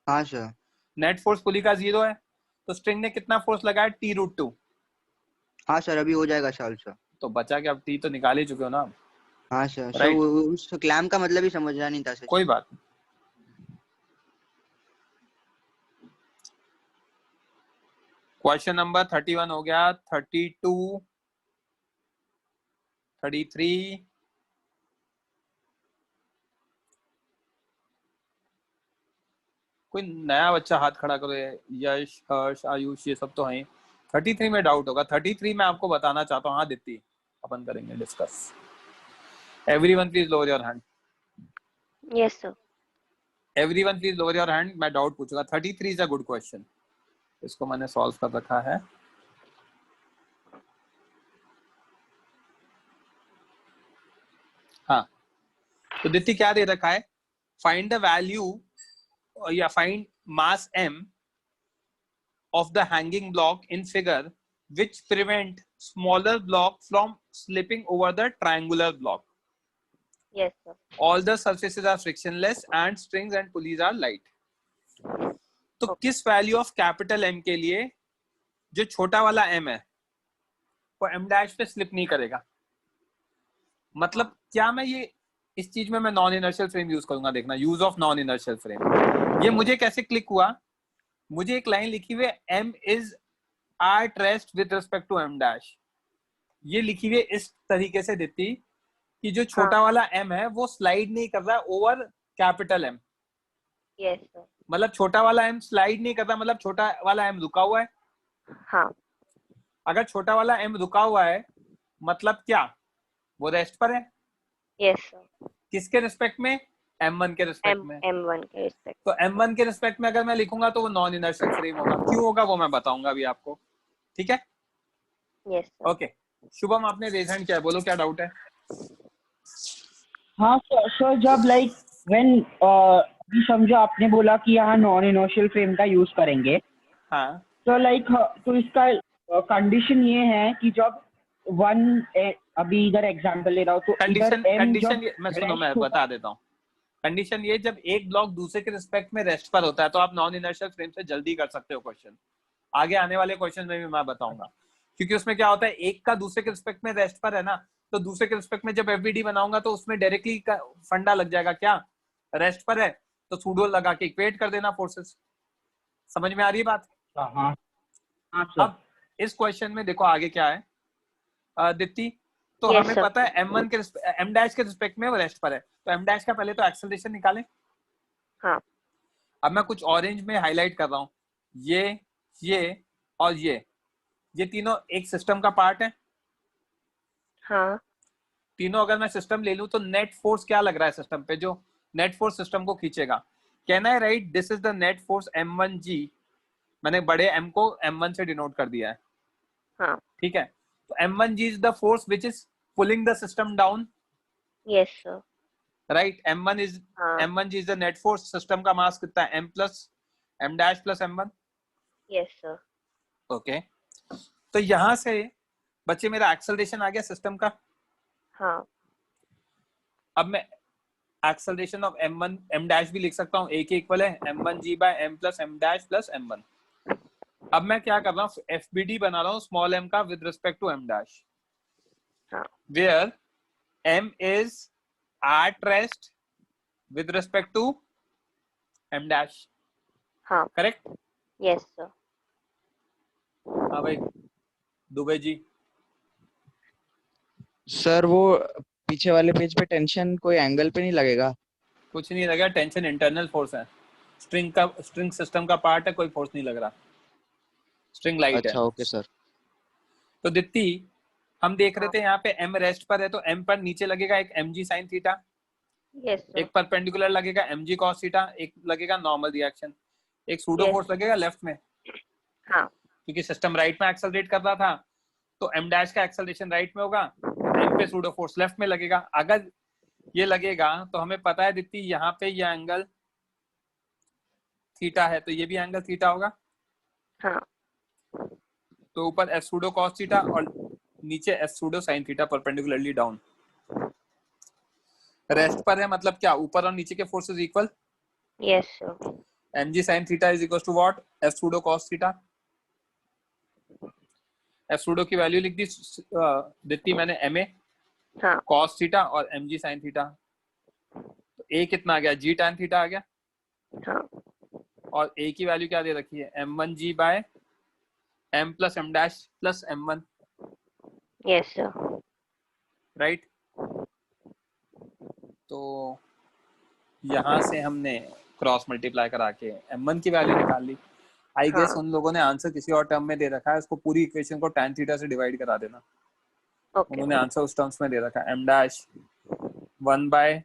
S4: हाँ सर.
S1: नेट फोर्स पुली का 0 है, तो स्ट्रिंग ने कितना फोर्स लगाया? T√2.
S4: हाँ सर अभी हो जाएगा सर.
S1: तो बचा कि अब T तो निकाल ही चुके हो ना.
S4: हाँ सर.
S1: Right.
S4: उस क्लैम्प का मतलब ही समझना नहीं था सर.
S1: कोई बात नहीं. क्वेश्चन नंबर 31 हो गया. 32, 33, कोई नया बच्चा हाथ खड़ा करो. यश, हर्ष, आयुष, ये सब तो हैं. 33 में डाउट होगा. 33 में आपको बताना चाहता हूँ. हाँ दीप्ति, अपन करेंगे discuss. Everyone please lower your hand.
S13: Yes sir.
S1: Everyone please lower your hand. मैं डाउट पूछूंगा. 33 इज अ गुड क्वेश्चन. इसको मैंने सॉल्व कर रखा है. हाँ, तो दीप्ति क्या दे रखा है? find the value find mass m of the hanging block in figure which prevent smaller block from slipping over the triangular block.
S13: Yes, sir.
S1: All the surfaces are frictionless and strings and pulleys are light. तो किस value of capital M के लिए जो छोटा वाला M है वो M dash pay slip नहीं करेगा? मतलब क्या मैं ये इस चीज में मैं नॉन इनर्शियल फ्रेम यूज करूंगा? देखना, use of non inertial frame. ये मुझे कैसे क्लिक हुआ? मुझे एक लाइन लिखी हुई है M is at rest with respect to M dash. ये लिखी हुई इस तरीके से देती कि जो छोटा वाला M है वो स्लाइड नहीं कर रहा over capital M।
S13: Yes sir.
S1: मतलब छोटा वाला M स्लाइड नहीं कर रहा, मतलब छोटा वाला M रुका हुआ है।
S13: हाँ।
S1: अगर छोटा वाला M रुका हुआ है मतलब क्या? वो रेस्ट पर है।
S13: Yes sir.
S1: किसके रिस्पेक्ट में? M1 के रिस्पेक्ट में।
S13: M1 के रिस्पेक्ट।
S1: तो M1 के रिस्पेक्ट में अगर मैं लिखूंगा तो वो नॉन इनर्शियल फ्रेम होगा। क्यों होगा वो मैं बताऊंगा अभी आपको, ठीक है?
S13: Yes sir.
S1: ओके, शुभम आपने रेज हैंड किया, बोलो क्या डाउट है?
S14: हाँ सर, जब लाइक व्हेन समझो आपने बोला कि यहाँ नॉन इनर्शियल फ्रेम का यूज करेंगे।
S1: हाँ।
S14: तो लाइक तो इसका कंडीशन ये है कि जब अभी इधर एग्जांपल ले रहा हूँ तो
S1: कंडीशन मैं सुनो, मैं बता देता हूँ। कंडीशन ये, जब एक ब्लॉक दूसरे के रिस्पेक्ट में रेस्ट पर होता है तो आप नॉन इनर्शियल फ्रेम से जल्दी कर सकते हो क्वेश्चन। आगे आने वाले क्वेश्चन में भी मैं बताऊंगा, क्योंकि उसमें क्या होता है, एक का दूसरे के रिस्पेक्ट में रेस्ट पर है ना, तो दूसरे के रिस्पेक्ट में जब एफबीडी बनाऊंगा तो उसमें डायरेक्टली फंडा लग जाएगा। क्या रेस्ट पर है तो सूडो लगा के इक्वेट कर देना फोर्सेस। समझ में आ रही है बात?
S14: हाँ।
S1: अब इस क्वेश्चन में देखो आगे क्या है दित्ती। तो हमें पता है M1 के M डैश के रिस्पेक्ट में वो रेस्ट पर है, तो M डैश का पहले तो एक्सेलरेशन निकालें।
S13: हाँ।
S1: अब मैं कुछ ऑरेंज में हाईलाइट कर रहा हूँ, ये और ये तीनों एक सिस्टम का पार्ट है।
S13: हाँ।
S1: तीनों अगर मैं सिस्टम ले लूं तो नेट फोर्स क्या लग रहा है सिस्टम पे? जो नेट फोर्स सिस्टम को खींचेगा। Can I right this is the net force M1G? मैंने बड़े M को M1 से डिनोट कर दिया है।
S13: हाँ।
S1: ठीक है, तो M1G is the force which is pulling the system down.
S13: Yes sir.
S1: Right, M1G is the net force। System का मास कितना है? M dash plus M1।
S13: Yes sir.
S1: Okay, तो यहाँ से बच्चे मेरा एक्सेलरेशन आ गया सिस्टम का।
S13: हाँ।
S1: अब मैं एक्सेलरेशन ऑफ M डैश भी लिख सकता हूँ, एक इक्वल है M1G by M plus M dash plus M1। अब मैं क्या कर रहा हूँ, FBD बना रहा हूँ स्मॉल m का with respect to M dash, where M is at rest with respect to M dash.
S13: हाँ।
S1: करेक्ट?
S13: Yes sir.
S1: हाँ भाई दुबे जी।
S7: सर वो पीछे वाले पेज पे टेंशन कोई एंगल पे नहीं लगेगा?
S1: कुछ नहीं लगेगा, टेंशन इंटरनल फोर्स है। स्ट्रिंग सिस्टम का पार्ट है, कोई फोर्स नहीं लग रहा, स्ट्रिंग लाइट है।
S7: अच्छा ओके सर।
S1: तो दित्ती हम देख रहे थे यहाँ पे M रेस्ट पर है तो M पर नीचे लगेगा एक mg sin theta.
S13: Yes sir.
S1: एक परपेंडिकुलर लगेगा mg cos थीटा, एक लगेगा नॉर्मल रिएक्शन, एक सूडो फोर्स लगेगा लेफ्ट में।
S13: हाँ।
S1: क्योंकि सिस्टम राइट में एक्सेलरेट कर रहा था तो M डैश का एक्सेलरेशन राइट में होगा, M पे सूडो फोर्स लेफ्ट में लगेगा। अगर ये लगेगा तो हमें पता है दित्ती यहाँ पे ये एंगल थीटा है तो ये भी एंगल थीटा होगा।
S13: हाँ।
S1: तो ऊपर एस सूडो कॉस थीटा और नीचे एस pseudo sine theta perpendicularly down. Rest पर है मतलब क्या, ऊपर और नीचे के forces equal.
S13: Yes sir.
S1: mg sin theta is equal to what? F pseudo cos theta. F pseudo की वैल्यू लिख दी देती मैंने ma कॉस थीटा और mg sin थीटा। तो a कितना आ गया? g tan थीटा आ गया।
S13: हाँ।
S1: और a की वैल्यू क्या दे रखी है? M1G by M plus M dash plus M1।
S13: Yes sir.
S1: Right, तो यहाँ से हमने क्रॉस मल्टीप्लाई करा के M1 की वैल्यू निकाल ली। आई गेस उन लोगों ने आंसर किसी और टर्म में दे रखा है, उसको पूरी इक्वेशन को tan थीटा से डिवाइड करा देना। उन्होंने आंसर उस टर्म्स में दे रखा है, M dash 1 by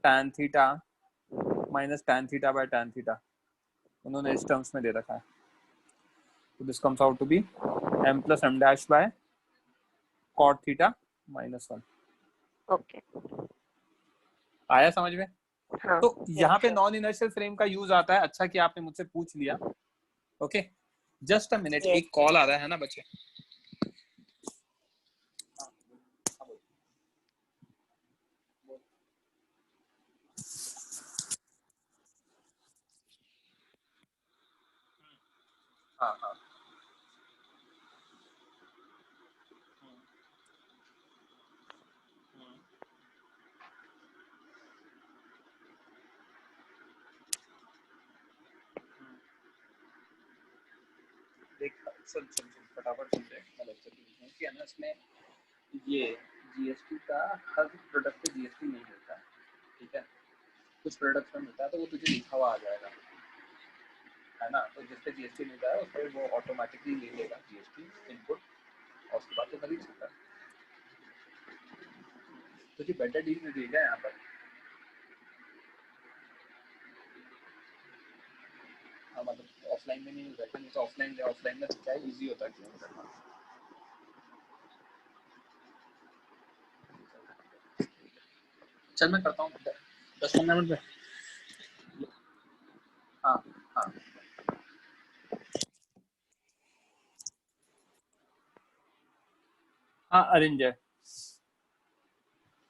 S1: tan theta minus tan theta by tan theta, उन्होंने इस टर्म्स में दे रखा है। तो this comes out to be M plus M dash by cot theta minus 1।
S13: Okay,
S1: आया समझ में?
S13: हाँ
S1: तो यहाँ पे
S13: yes,
S1: नॉन इनर्शियल फ्रेम का यूज आता है। अच्छा कि आपने मुझसे पूछ लिया। Okay just a minute,
S13: yes.
S1: एक कॉल आ रहा है ना बच्चे। हाँ हाँ देख सुन सुन सुन फटाफट सुन ले। मैं लेक्चर की कि है ना इसमें ये जीएसटी का हर प्रोडक्ट पे जीएसटी नहीं मिलता है, ठीक है। कुछ प्रोडक्ट्स में मिलता है तो वो तुझे लिखा हुआ आ जाएगा, है ना। तो जिस पे जीएसटी मिलता है उस पर वो ऑटोमेटिकली ले लेगा जीएसटी इनपुट और उसके बाद तो खरीद सकता है। तुझे बेटर डील मिल जाएगा यहाँ पर। हाँ मतलब ऑफलाइन में नहीं मिल रहा है, तो ऑफलाइन में क्या इजी होता है क्लेम करना। चल मैं करता हूँ 10-15 मिनट में। हाँ हाँ हाँ अरेंज है।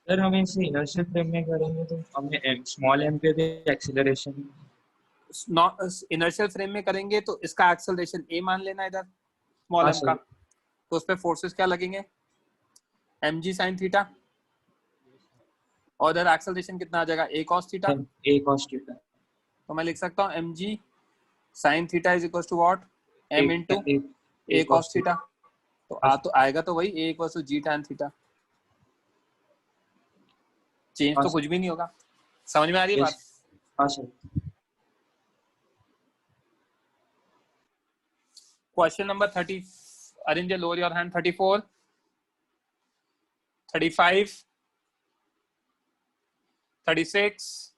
S6: सर हम इसे इनर्शियल फ्रेम में करेंगे तो हमने स्मॉल एम पे एक्सीलरेशन,
S1: इनर्शियल फ्रेम में करेंगे तो इसका एक्सेलरेशन ए मान लेना इधर स्मॉल एम का। तो उस पे फोर्सेस क्या लगेंगे, mg sin थीटा, और इधर एक्सेलरेशन कितना आ जाएगा, a cos theta.
S6: a cos theta
S1: तो मैं लिख सकता हूँ mg sin theta is equal to what, m into a cos theta. तो आएगा तो वही a equal to g tan theta. Change तो कुछ भी नहीं होगा। समझ में आ रही है बात?
S6: हाँ sir.
S1: Question number 30, arrange lower your hand. 34, 35, 36,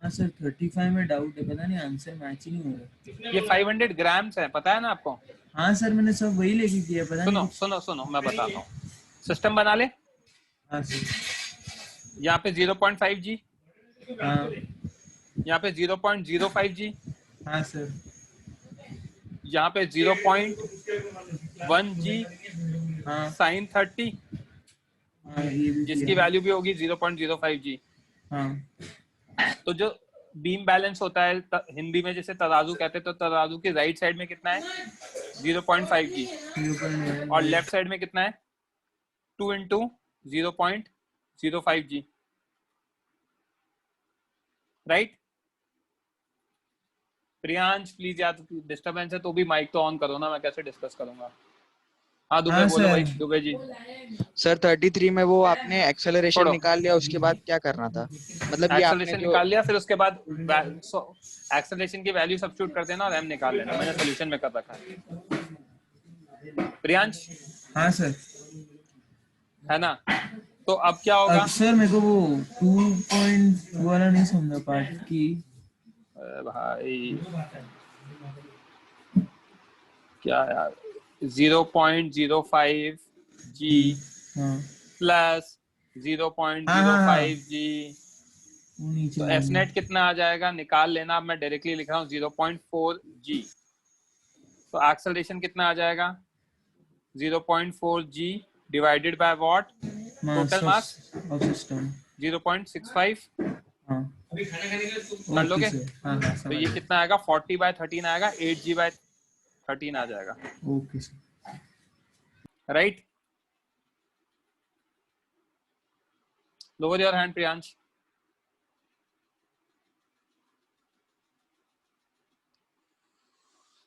S5: हाँ सर 35 में डाउट है, पता नहीं आंसर मैच ही नहीं हो रहा।
S1: ये 500 ग्राम्स है, पता है ना आपको?
S5: हाँ सर मैंने सब वही लेके किया, पता
S1: सुनो
S5: नहीं।
S1: सुनो सुनो मैं बताता हूँ। सिस्टम बना ले।
S5: हाँ सर।
S1: यहाँ पे 0.5 जी,
S5: हाँ
S1: यहाँ पे 0.05 जी,
S5: हाँ सर।
S1: यहाँ पे 0.1 जी
S5: हाँ
S1: साइन 30,
S5: हाँ ये भी
S1: जिसकी
S5: किया।
S1: वैल्यू भी होगी 0.05 जी।
S5: हाँ
S1: तो जो बीम बैलेंस होता है हिंदी में जैसे तराजू कहते हैं, तो तराजू की राइट साइड में कितना है 0.5 जी, और लेफ्ट साइड में कितना है 2 into 0.05 g, right. Priyansh please यार, डिस्टर्बेंस है तो भी माइक तो ऑन करो ना, मैं कैसे डिस्कस करूंगा। हाँ दुबे
S5: हाँ,
S1: बोलो
S5: सर।
S1: भाई, दुबे जी।
S7: सर 33 में वो आपने एक्सेलरेशन निकाल लिया, उसके बाद क्या करना था? मतलब ये आपने
S1: एक्सेलरेशन
S7: जो
S1: निकाल लिया, फिर उसके बाद एक्सेलरेशन की वैल्यू सब्स्टिट्यूट कर देना और m निकाल लेना। मैंने सॉल्यूशन में कर रखा है। प्रियांश
S5: हाँ सर।
S1: है ना। तो अब क्या होगा?
S5: अब सर मेरे को वो 2 वाला नहीं समझा पार्ट की।
S1: भाई क्या यार, 0.05 जी प्लस 0.05 जी, तो एफ नेट कितना आ जाएगा निकाल लेना। अब मैं डायरेक्टली लिख रहा हूँ 0.4 जी। तो एक्सेलरेशन कितना आ जाएगा 0.4 g divided by what, total mass
S5: of system
S1: 0.65। कर लोगे? तो ये कितना आएगा 40/13 आएगा, 8g/13 आ जाएगा।
S5: Okay sir.
S1: Right. Lower your hand Priyansh.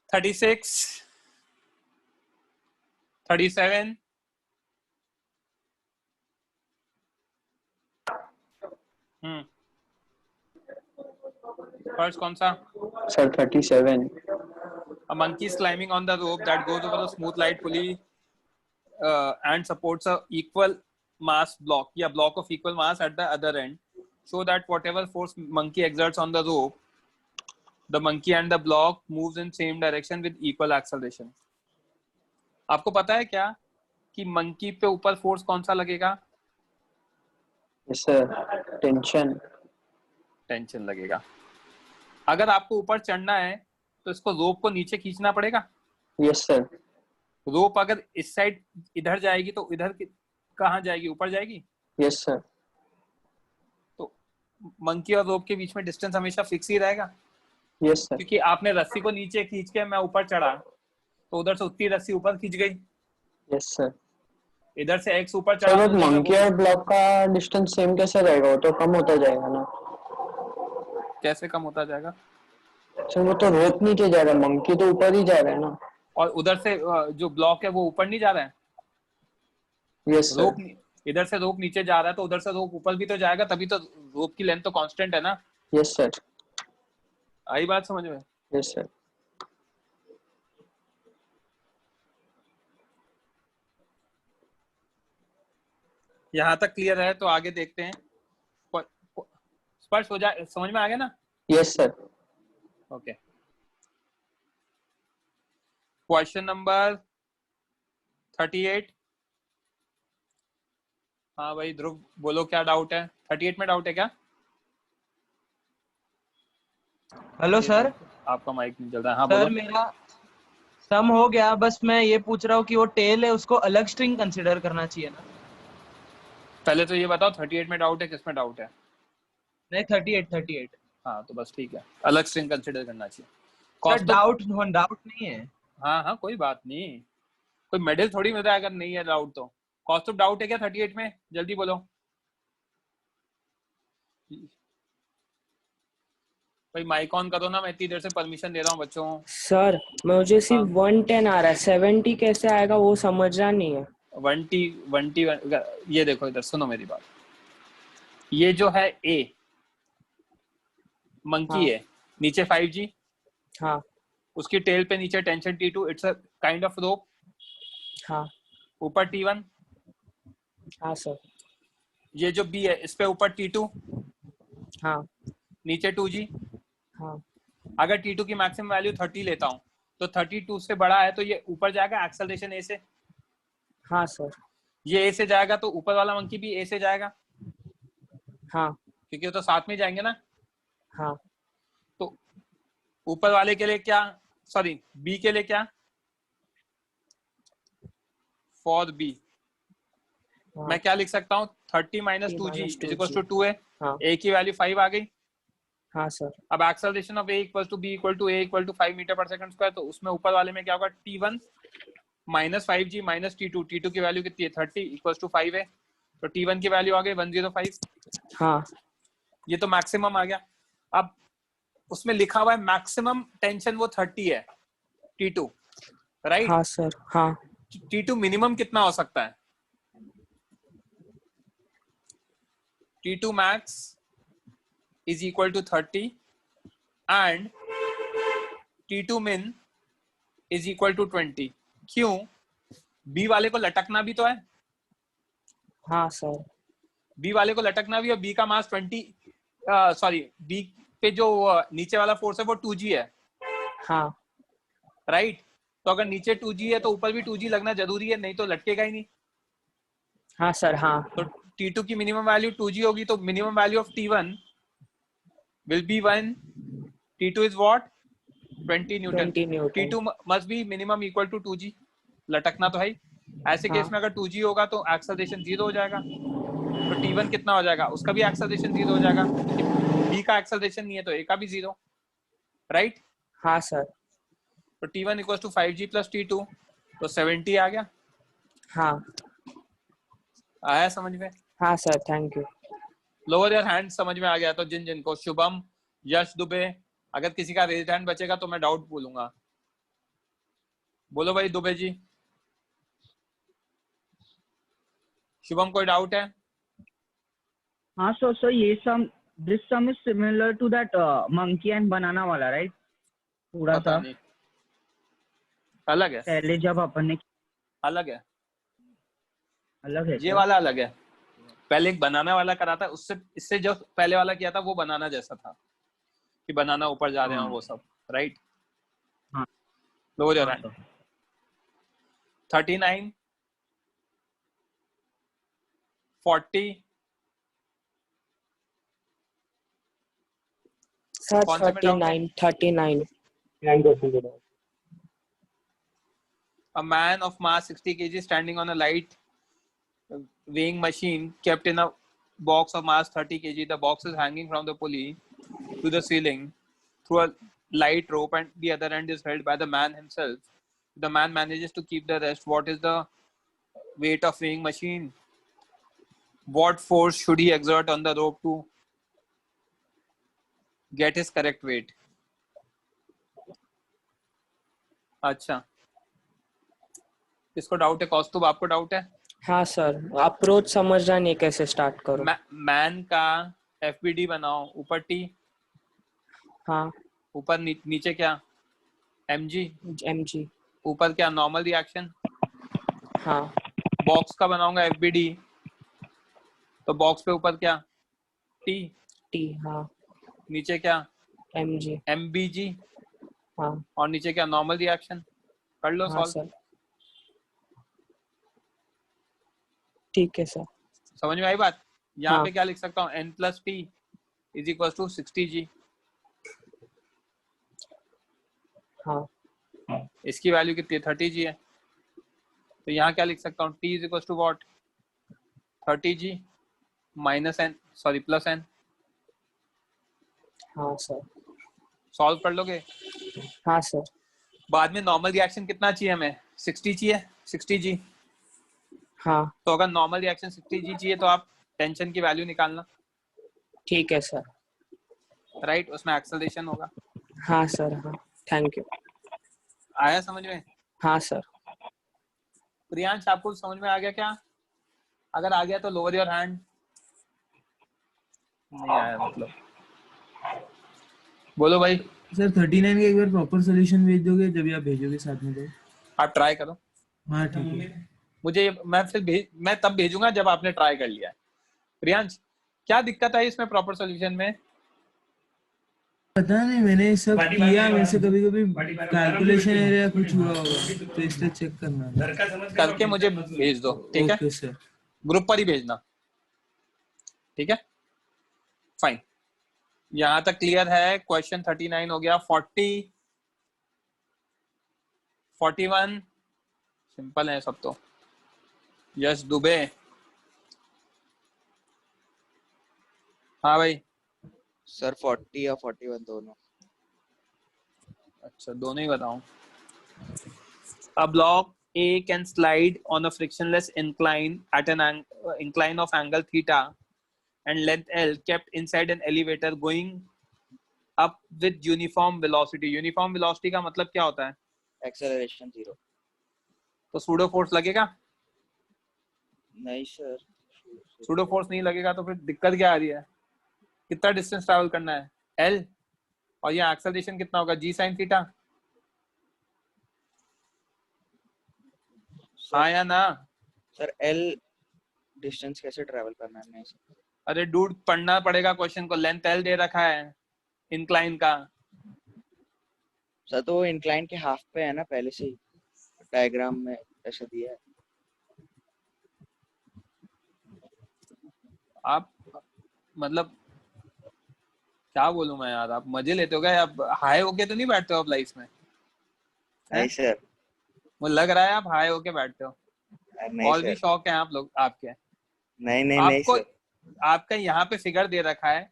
S1: $36, $37, first कौन सा?
S2: Sir 37।
S1: A monkey is climbing on the rope that goes over a smooth light pulley and supports a equal mass block, yeah, block of equal mass at the other end, so that whatever force monkey exerts on the rope, the monkey and the block moves in same direction with equal acceleration. आपको पता है क्या कि monkey पे ऊपर force कौन सा लगेगा?
S2: यस सर, टेंशन
S1: लगेगा। अगर आपको ऊपर चढ़ना है तो इसको रोप को नीचे खींचना पड़ेगा।
S2: यस सर,
S1: रोप अगर इस साइड इधर जाएगी तो इधर कहाँ जाएगी, ऊपर जाएगी।
S2: यस सर,
S1: तो मंकी और रोप के बीच में डिस्टेंस हमेशा फिक्स ही रहेगा।
S2: यस सर,
S1: क्योंकि आपने रस्सी को नीचे खींच के मैं ऊपर चढ़ा तो उधर से उतनी रस्सी ऊपर खींच गई।
S2: Yes sir.
S1: इधर से एक्स ऊपर
S2: सर
S1: चढ़ा
S2: बट
S1: तो जो मैं
S2: मंकी और ब्लॉक का डिस्टेंस सेम कैसे रहेगा, वो तो कम होता जाएगा ना।
S1: कैसे कम होता जाएगा?
S2: सर वो तो रोप नीचे जा रहा है, मंकी तो ऊपर ही जा रहा है ना।
S1: और उधर से जो ब्लॉक है वो ऊपर नहीं जा रहा है।
S2: यस सर,
S1: रोप इधर से रोप नीचे जा रहा है तो उधर से रोप ऊपर भी तो जाएगा, तभी तो रोप की लेंथ तो कांस्टेंट है ना।
S2: यस सर,
S1: आई बात समझ में?
S2: Yes sir.
S1: यहाँ तक क्लियर है तो आगे देखते हैं। स्पष्ट हो जाए, समझ में आ गया ना?
S2: Yes sir.
S1: Okay, question number 38। हाँ भाई ध्रुव बोलो, क्या डाउट है? 38 में डाउट है क्या?
S11: Hello sir.
S1: आपका माइक नहीं चल रहा है। हाँ
S11: सर
S1: बोलो।
S11: मेरा सम हो गया, बस मैं ये पूछ रहा हूँ कि वो टेल है उसको अलग स्ट्रिंग कंसिडर करना चाहिए ना।
S1: पहले तो ये बताओ 38 में डाउट है, किसमें डाउट है?
S11: नहीं 38।
S1: हाँ तो बस ठीक है, अलग स्ट्रिंग कंसिडर करना चाहिए।
S11: सर डाउट नहीं है।
S1: हाँ हाँ कोई बात नहीं, कोई मेडल थोड़ी मिल रहा है अगर नहीं है डाउट तो। कॉस्ट ऑफ डाउट है क्या 38 में? जल्दी बोलो भाई, माइक ऑन करो ना, मैं इतनी देर से परमिशन दे रहा हूँ बच्चों।
S15: सर मुझे सिर्फ 110 आ रहा है, 70 कैसे आएगा वो समझना नहीं है।
S1: 1T ये देखो इधर सुनो मेरी बात। ये जो है A मंकी है, नीचे 5G,
S15: हाँ
S1: उसकी टेल पे नीचे tension T2, it's a kind of rope.
S15: हाँ
S1: ऊपर T1।
S15: हाँ सर।
S1: ये जो B है इस पे ऊपर T2,
S15: हाँ
S1: नीचे 2G।
S15: हाँ
S1: अगर T2 की मैक्सिमम वैल्यू 30 लेता हूँ तो 32 से बड़ा है तो ये ऊपर जाएगा एक्सेलरेशन A से।
S15: हाँ सर।
S1: ये A से जाएगा तो ऊपर वाला मंकी भी A से जाएगा।
S15: हाँ
S1: क्योंकि वो तो साथ में जाएंगे ना।
S15: हाँ
S1: तो ऊपर वाले के लिए क्या, सॉरी B के लिए क्या, फॉर B मैं क्या लिख सकता हूँ? 30 minus 2G is equal to 2 है। A की वैल्यू 5 आ गई।
S15: हाँ सर।
S1: अब acceleration of A equal to B equal to A equal to 5 metre पर सेकंड स्क्वायर, तो उसमें ऊपर वाले में क्या होगा? T1 minus 5G minus T2। T2 की वैल्यू कितनी है? 30 इक्वल टू 5 है, तो T1 की वैल्यू आ गई 105।
S15: हाँ
S1: ये तो मैक्सिमम आ गया। अब उसमें लिखा हुआ है मैक्सिमम टेंशन वो 30 है T2, राइट?
S15: हाँ सर। हाँ
S1: T2 मिनिमम कितना हो सकता है? T2 max is equal to 30 and T2 min is equal to 20। क्यों? B वाले को लटकना भी तो है।
S15: हाँ सर।
S1: B वाले को लटकना भी, और B का मास 20 सॉरी B पे जो नीचे वाला फोर्स है वो 2G है।
S15: हाँ
S1: राइट? तो अगर नीचे 2G है तो ऊपर भी 2G लगना जरूरी है, नहीं तो लटकेगा ही नहीं।
S15: हाँ सर। हाँ
S1: तो T2 की मिनिमम वैल्यू 2G होगी, तो minimum value of T1 will be 1, T2 is what? 20 Newton. T2 must be minimum equal to 2G। लटकना तो है ही। ऐसे केस में अगर 2G होगा तो एक्सेलरेशन 0 हो जाएगा, तो T1 कितना हो जाएगा? उसका भी एक्सेलरेशन 0 हो जाएगा, B का एक्सेलरेशन नहीं है तो A का भी 0, राइट?
S15: हाँ सर।
S1: तो T1 equal to 5G plus T2, तो 70 आ गया।
S15: हाँ
S1: आया समझ में?
S15: हाँ sir, thank you.
S1: Lower your hand समझ में आ गया तो जिनको शुभम, यश दुबे, अगर किसी का रेज हैंड बचेगा तो मैं डाउट बोलूंगा। बोलो भाई दुबे जी। शुभम कोई डाउट है?
S14: हाँ सर ये sum, this sum is similar to that monkey and banana वाला, राइट? थोड़ा सा
S1: अलग है
S14: पहले जब अपन ने,
S1: अलग है ये
S14: सर?
S1: वाला अलग है। पहले एक बनाना वाला करा था, उससे इससे जो पहले वाला किया था वो बनाना जैसा था कि बनाना ऊपर जा रहे हैं वो सब, राइट?
S14: हाँ।
S1: लो जा रहा है 39, 40,
S15: सर
S1: कौन से में डाउट है?
S15: 39
S1: A man of mass 60 kg standing on a light weighing machine kept in a box of mass 30 kg. The box is hanging from the pulley to the ceiling through a light rope, and the other end is held by the man himself. The man manages to keep the rest. What is the weight of weighing machine? What force should he exert on the rope to get his correct weight? अच्छा, किसको doubt है? कौस्तुभ, आपको doubt है?
S15: हाँ sir, approach समझना नहीं कैसे start करो।
S1: मैन का एफबीडी बनाओ, ऊपर टी,
S15: हाँ,
S1: ऊपर नीचे क्या?
S15: एमजी,
S1: ऊपर क्या? Normal reaction.
S15: हाँ।
S1: बॉक्स का बनाऊंगा एफबीडी, तो बॉक्स पे ऊपर क्या? टी, हाँ। नीचे क्या? एमबीजी,
S15: हाँ।
S1: और नीचे क्या? Normal reaction. कर लो
S15: हाँ
S1: सॉल्व।
S15: सर, ठीक है सर।
S1: समझ में आई बात? यहाँ
S15: हाँ।
S1: पे क्या लिख सकता हूँ? n + t = 60g।
S15: हाँ।
S1: इसकी वैल्यू कितनी है? 30g है। तो यहाँ क्या लिख सकता हूँ? t = what? 30g - n
S15: हाँ सर।
S1: सॉल्व कर लोगे?
S15: हाँ सर।
S1: बाद में नॉर्मल रिएक्शन कितना चाहिए हमें? 60 चाहिए, 60g।
S15: हाँ।
S1: तो अगर नॉर्मल रिएक्शन 60g चाहिए तो आप टेंशन की वैल्यू निकालना।
S15: ठीक है सर।
S1: राइट, उसमें एक्सेलरेशन होगा।
S15: हाँ सर, हाँ, थैंक यू।
S1: आया समझ में?
S15: हाँ सर।
S1: प्रियांश, आपको समझ में आ गया क्या? अगर आ गया तो लोअर योर हैंड। नहीं आया मतलब। बोलो भाई।
S5: सर 39 का एक बार प्रॉपर सॉल्यूशन भेज दोगे जब आप भेजोगे साथ में? तो
S1: आप ट्राई करो।
S5: हाँ ठीक है।
S1: मुझे मैं तब भेजूंगा जब आपने ट्राई कर लिया है। प्रियांश, क्या दिक्कत आई इसमें प्रॉपर सॉल्यूशन में?
S5: पता नहीं, मैंने सब किया, मेरे से कभी कभी कैलकुलेशन एरिया कुछ हुआ होगा, तो इसलिए चेक करना।
S1: करके मुझे भेज दो, ठीक है?
S5: Okay sir.
S1: ग्रुप पर ही भेजना, ठीक है? फाइन, यहाँ तक क्लियर है। क्वेश्चन 39 हो गया। 40, 41 सिंपल है सब तो। यस दुबे। हाँ भाई।
S7: सर 40 या 41 दोनों?
S1: अच्छा, दोनों ही बताऊं? A block A can slide on a frictionless incline at an incline of angle theta and length L kept inside an elevator going up with uniform velocity. Uniform velocity का मतलब क्या होता है?
S7: एक्सेलरेशन 0।
S1: तो सूडो फोर्स लगेगा?
S7: नहीं sir.
S1: Pseudo force नहीं लगेगा तो फिर दिक्कत क्या आ रही है? कितना डिस्टेंस ट्रैवल करना है? L, और ये एक्सेलरेशन कितना होगा? G sin theta. हाँ या ना?
S7: सर L डिस्टेंस कैसे ट्रैवल करना है? नहीं सर।
S1: अरे डूड, पढ़ना पड़ेगा क्वेश्चन को। लेंथ L दे रखा है इंक्लाइन का।
S7: सर तो इंक्लाइन के हाफ पे है ना, पहले से ही डायग्राम में ऐसा दिया है।
S1: आप मतलब क्या बोलूं मैं यार, आप मजे लेते हो क्या? आप हाई होके तो नहीं बैठते हो आप लाइफ में?
S7: नहीं सर।
S1: मुझे लग रहा है आप हाई होके बैठते हो।
S7: नहीं
S1: और
S7: सर।
S1: भी शौक है आप लोग आपके?
S7: नहीं
S1: आपको
S7: सर।
S1: आपका यहाँ पे फिगर दे रखा है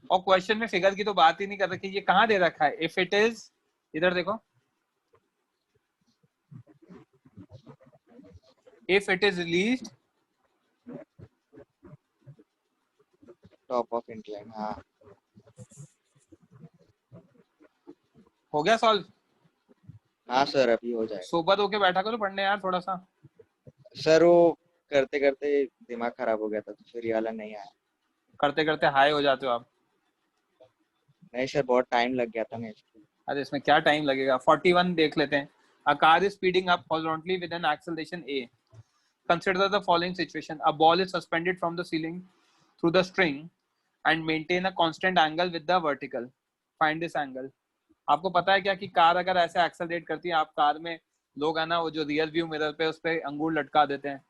S1: और क्वेश्चन में फिगर की तो बात ही नहीं कर रखी। ये कहाँ दे रखा है? इफ इट इज, इधर देखो, if it is released
S7: top of incline. हाँ
S1: हो गया सॉल्व?
S7: हाँ सर, अभी हो जाएगा।
S1: सोबर होके बैठा करो पढ़ने यार थोड़ा सा।
S7: सर वो करते करते दिमाग खराब हो गया था, तो फिर ये वाला नहीं आया।
S1: करते करते हाई हो जाते हो आप?
S7: नहीं सर, बहुत टाइम लग गया था मैं इसके।
S1: अरे इसमें क्या टाइम लगेगा? 41 देख लेते हैं। A car is speeding up horizontally with an acceleration A. Consider the following situation. A ball is suspended from the ceiling through the string and maintain a constant angle with the vertical. Find this angle. आपको पता है क्या कि car अगर ऐसे accelerate करती है, आप कार में लोग है ना, वो जो रियर व्यू मिरर पे उस पे अंगूर लटका देते हैं।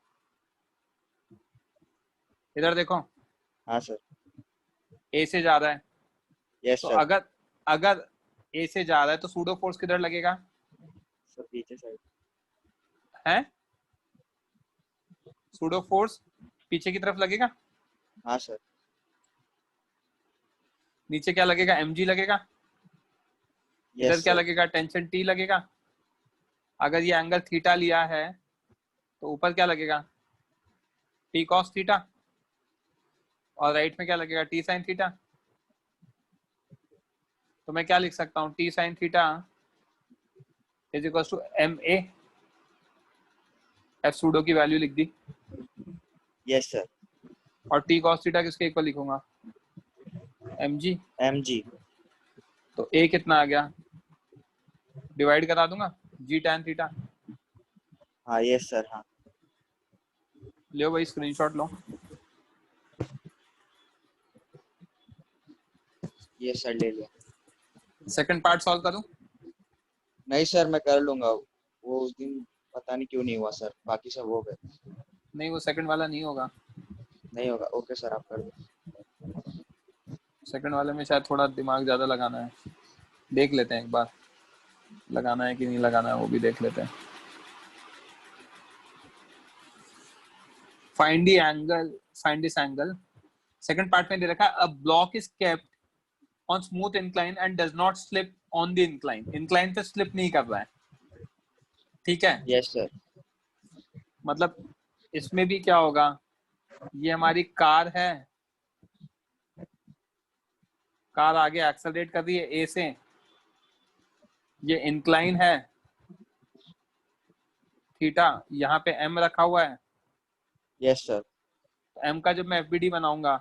S1: इधर देखो।
S7: हाँ सर।
S1: ए से जा रहा है।
S7: यस
S1: तो
S7: सर।
S1: अगर ए से जा रहा है तो सूडो फोर्स किधर लगेगा?
S7: सर पीछे साइड
S1: है सूडो फोर्स पीछे की तरफ लगेगा।
S7: हाँ सर
S1: नीचे क्या लगेगा? mg लगेगा। इधर
S7: यस
S1: क्या
S7: सर
S1: लगेगा? टेंशन T लगेगा। अगर ये एंगल थीटा लिया है तो ऊपर क्या लगेगा? T cos theta. और राइट में क्या लगेगा? T sin theta. तो मैं क्या लिख सकता हूँ? T sin theta is equal to ma। F pseudo की वैल्यू लिख दी।
S7: यस सर
S1: और T cos थीटा किसके इक्वल लिखूंगा? mg।
S7: mg
S1: तो a कितना आ गया? डिवाइड करा दूंगा g tan थीटा।
S7: हाँ यस सर हाँ
S1: लो भाई स्क्रीनशॉट लो।
S7: यस सर ले लिया।
S1: सेकंड पार्ट सॉल्व करूं?
S7: नहीं सर मैं कर लूंगा, वो उस दिन पता नहीं क्यों नहीं हुआ सर, बाकी सब हो गए।
S1: नहीं वो सेकंड वाला नहीं होगा।
S7: नहीं होगा, ओके सर आप कर दो।
S1: सेकंड वाले में शायद थोड़ा दिमाग ज्यादा लगाना है, देख लेते हैं एक बार लगाना है कि नहीं लगाना है, वो भी देख लेते हैं। Find the angle, find this angle. Second part में दे रखा है a block is kept on smooth incline and does not slip on the incline. Incline pay slip नहीं कर रहा है, ठीक है?
S7: Yes sir.
S1: मतलब इसमें भी क्या होगा, ये हमारी कार है, कार आगे एक्सेलरेट कर रही है ए से, ये इंक्लाइन है थीटा, यहाँ पे एम रखा हुआ है।
S7: Yes sir.
S1: तो एम का जब मैं एफबीडी बनाऊंगा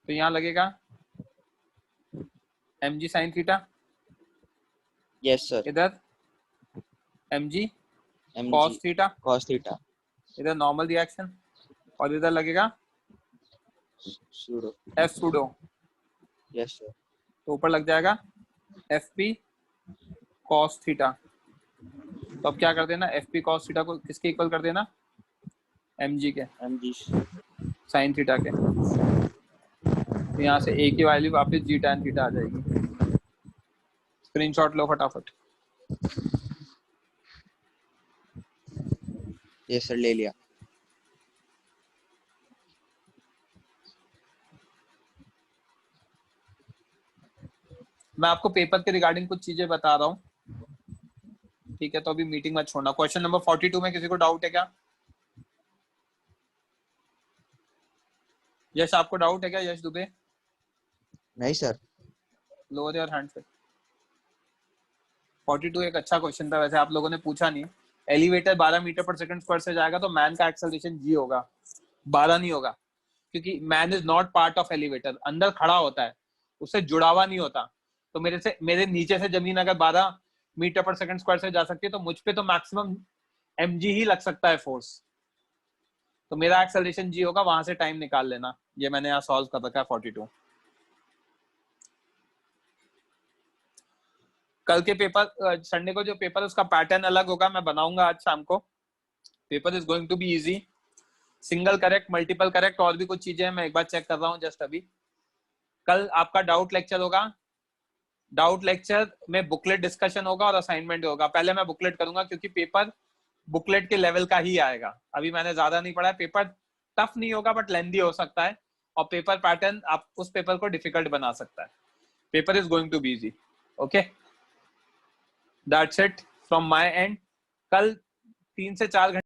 S1: तो यहाँ लगेगा mg sin theta.
S7: Yes sir.
S1: इधर mg cos theta,
S7: cos theta.
S1: इधर नॉर्मल रिएक्शन, और इधर लगेगा
S7: pseudo,
S1: f pseudo.
S7: Yes sir.
S1: तो ऊपर लग जाएगा fp cos थीटा। तो अब क्या कर देना, fp cos थीटा को किसके इक्वल कर देना? mg के,
S7: mg
S1: sin थीटा के। तो यहाँ से a की वैल्यू वापस g tan थीटा आ जाएगी। स्क्रीनशॉट लो फटाफट।
S7: ये सर ले लिया।
S1: मैं आपको पेपर के रिगार्डिंग कुछ चीजें बता रहा हूँ, ठीक है? तो अभी मीटिंग मत छोड़ना। क्वेश्चन नंबर 42 में किसी को डाउट है क्या? यश आपको डाउट है क्या? यश दुबे?
S7: नहीं सर।
S1: लोअर योर हैंड पे। 42 एक अच्छा क्वेश्चन था, वैसे आप लोगों ने पूछा नहीं। एलिवेटर 12 मीटर पर सेकंड स्क्वायर से जाएगा तो मैन का एक्सेलरेशन g होगा, 12 नहीं होगा, क्योंकि man is not part of elevator, अंदर खड़ा होता है, उससे जुड़ा हुआ नहीं होता। तो मेरे नीचे से जमीन अगर 12 मीटर पर सेकंड स्क्वायर से जा सकती है तो मुझ पे तो मैक्सिमम mg ही लग सकता है फोर्स। तो मेरा एक्सेलरेशन g होगा, वहां से टाइम निकाल लेना। ये मैंने यहाँ सॉल्व कर रखा है 42। कल के पेपर, संडे को जो पेपर है उसका पैटर्न अलग होगा, मैं बनाऊंगा आज शाम को। Paper is going to be easy, single correct, multiple correct, और भी कुछ चीजें हैं, मैं एक बार चेक कर रहा हूँ जस्ट अभी। कल आपका डाउट लेक्चर होगा, डाउट लेक्चर में बुकलेट डिस्कशन होगा और असाइनमेंट होगा। पहले मैं बुकलेट करूंगा क्योंकि पेपर बुकलेट के लेवल का ही आएगा। अभी मैंने ज्यादा नहीं पढ़ा है, पेपर टफ नहीं होगा बट लेंदी हो सकता है, और पेपर पैटर्न आप उस पेपर को डिफिकल्ट बना सकता है। Paper is going to be easy, okay? That's it from my end. कल 3 से 4 घंटे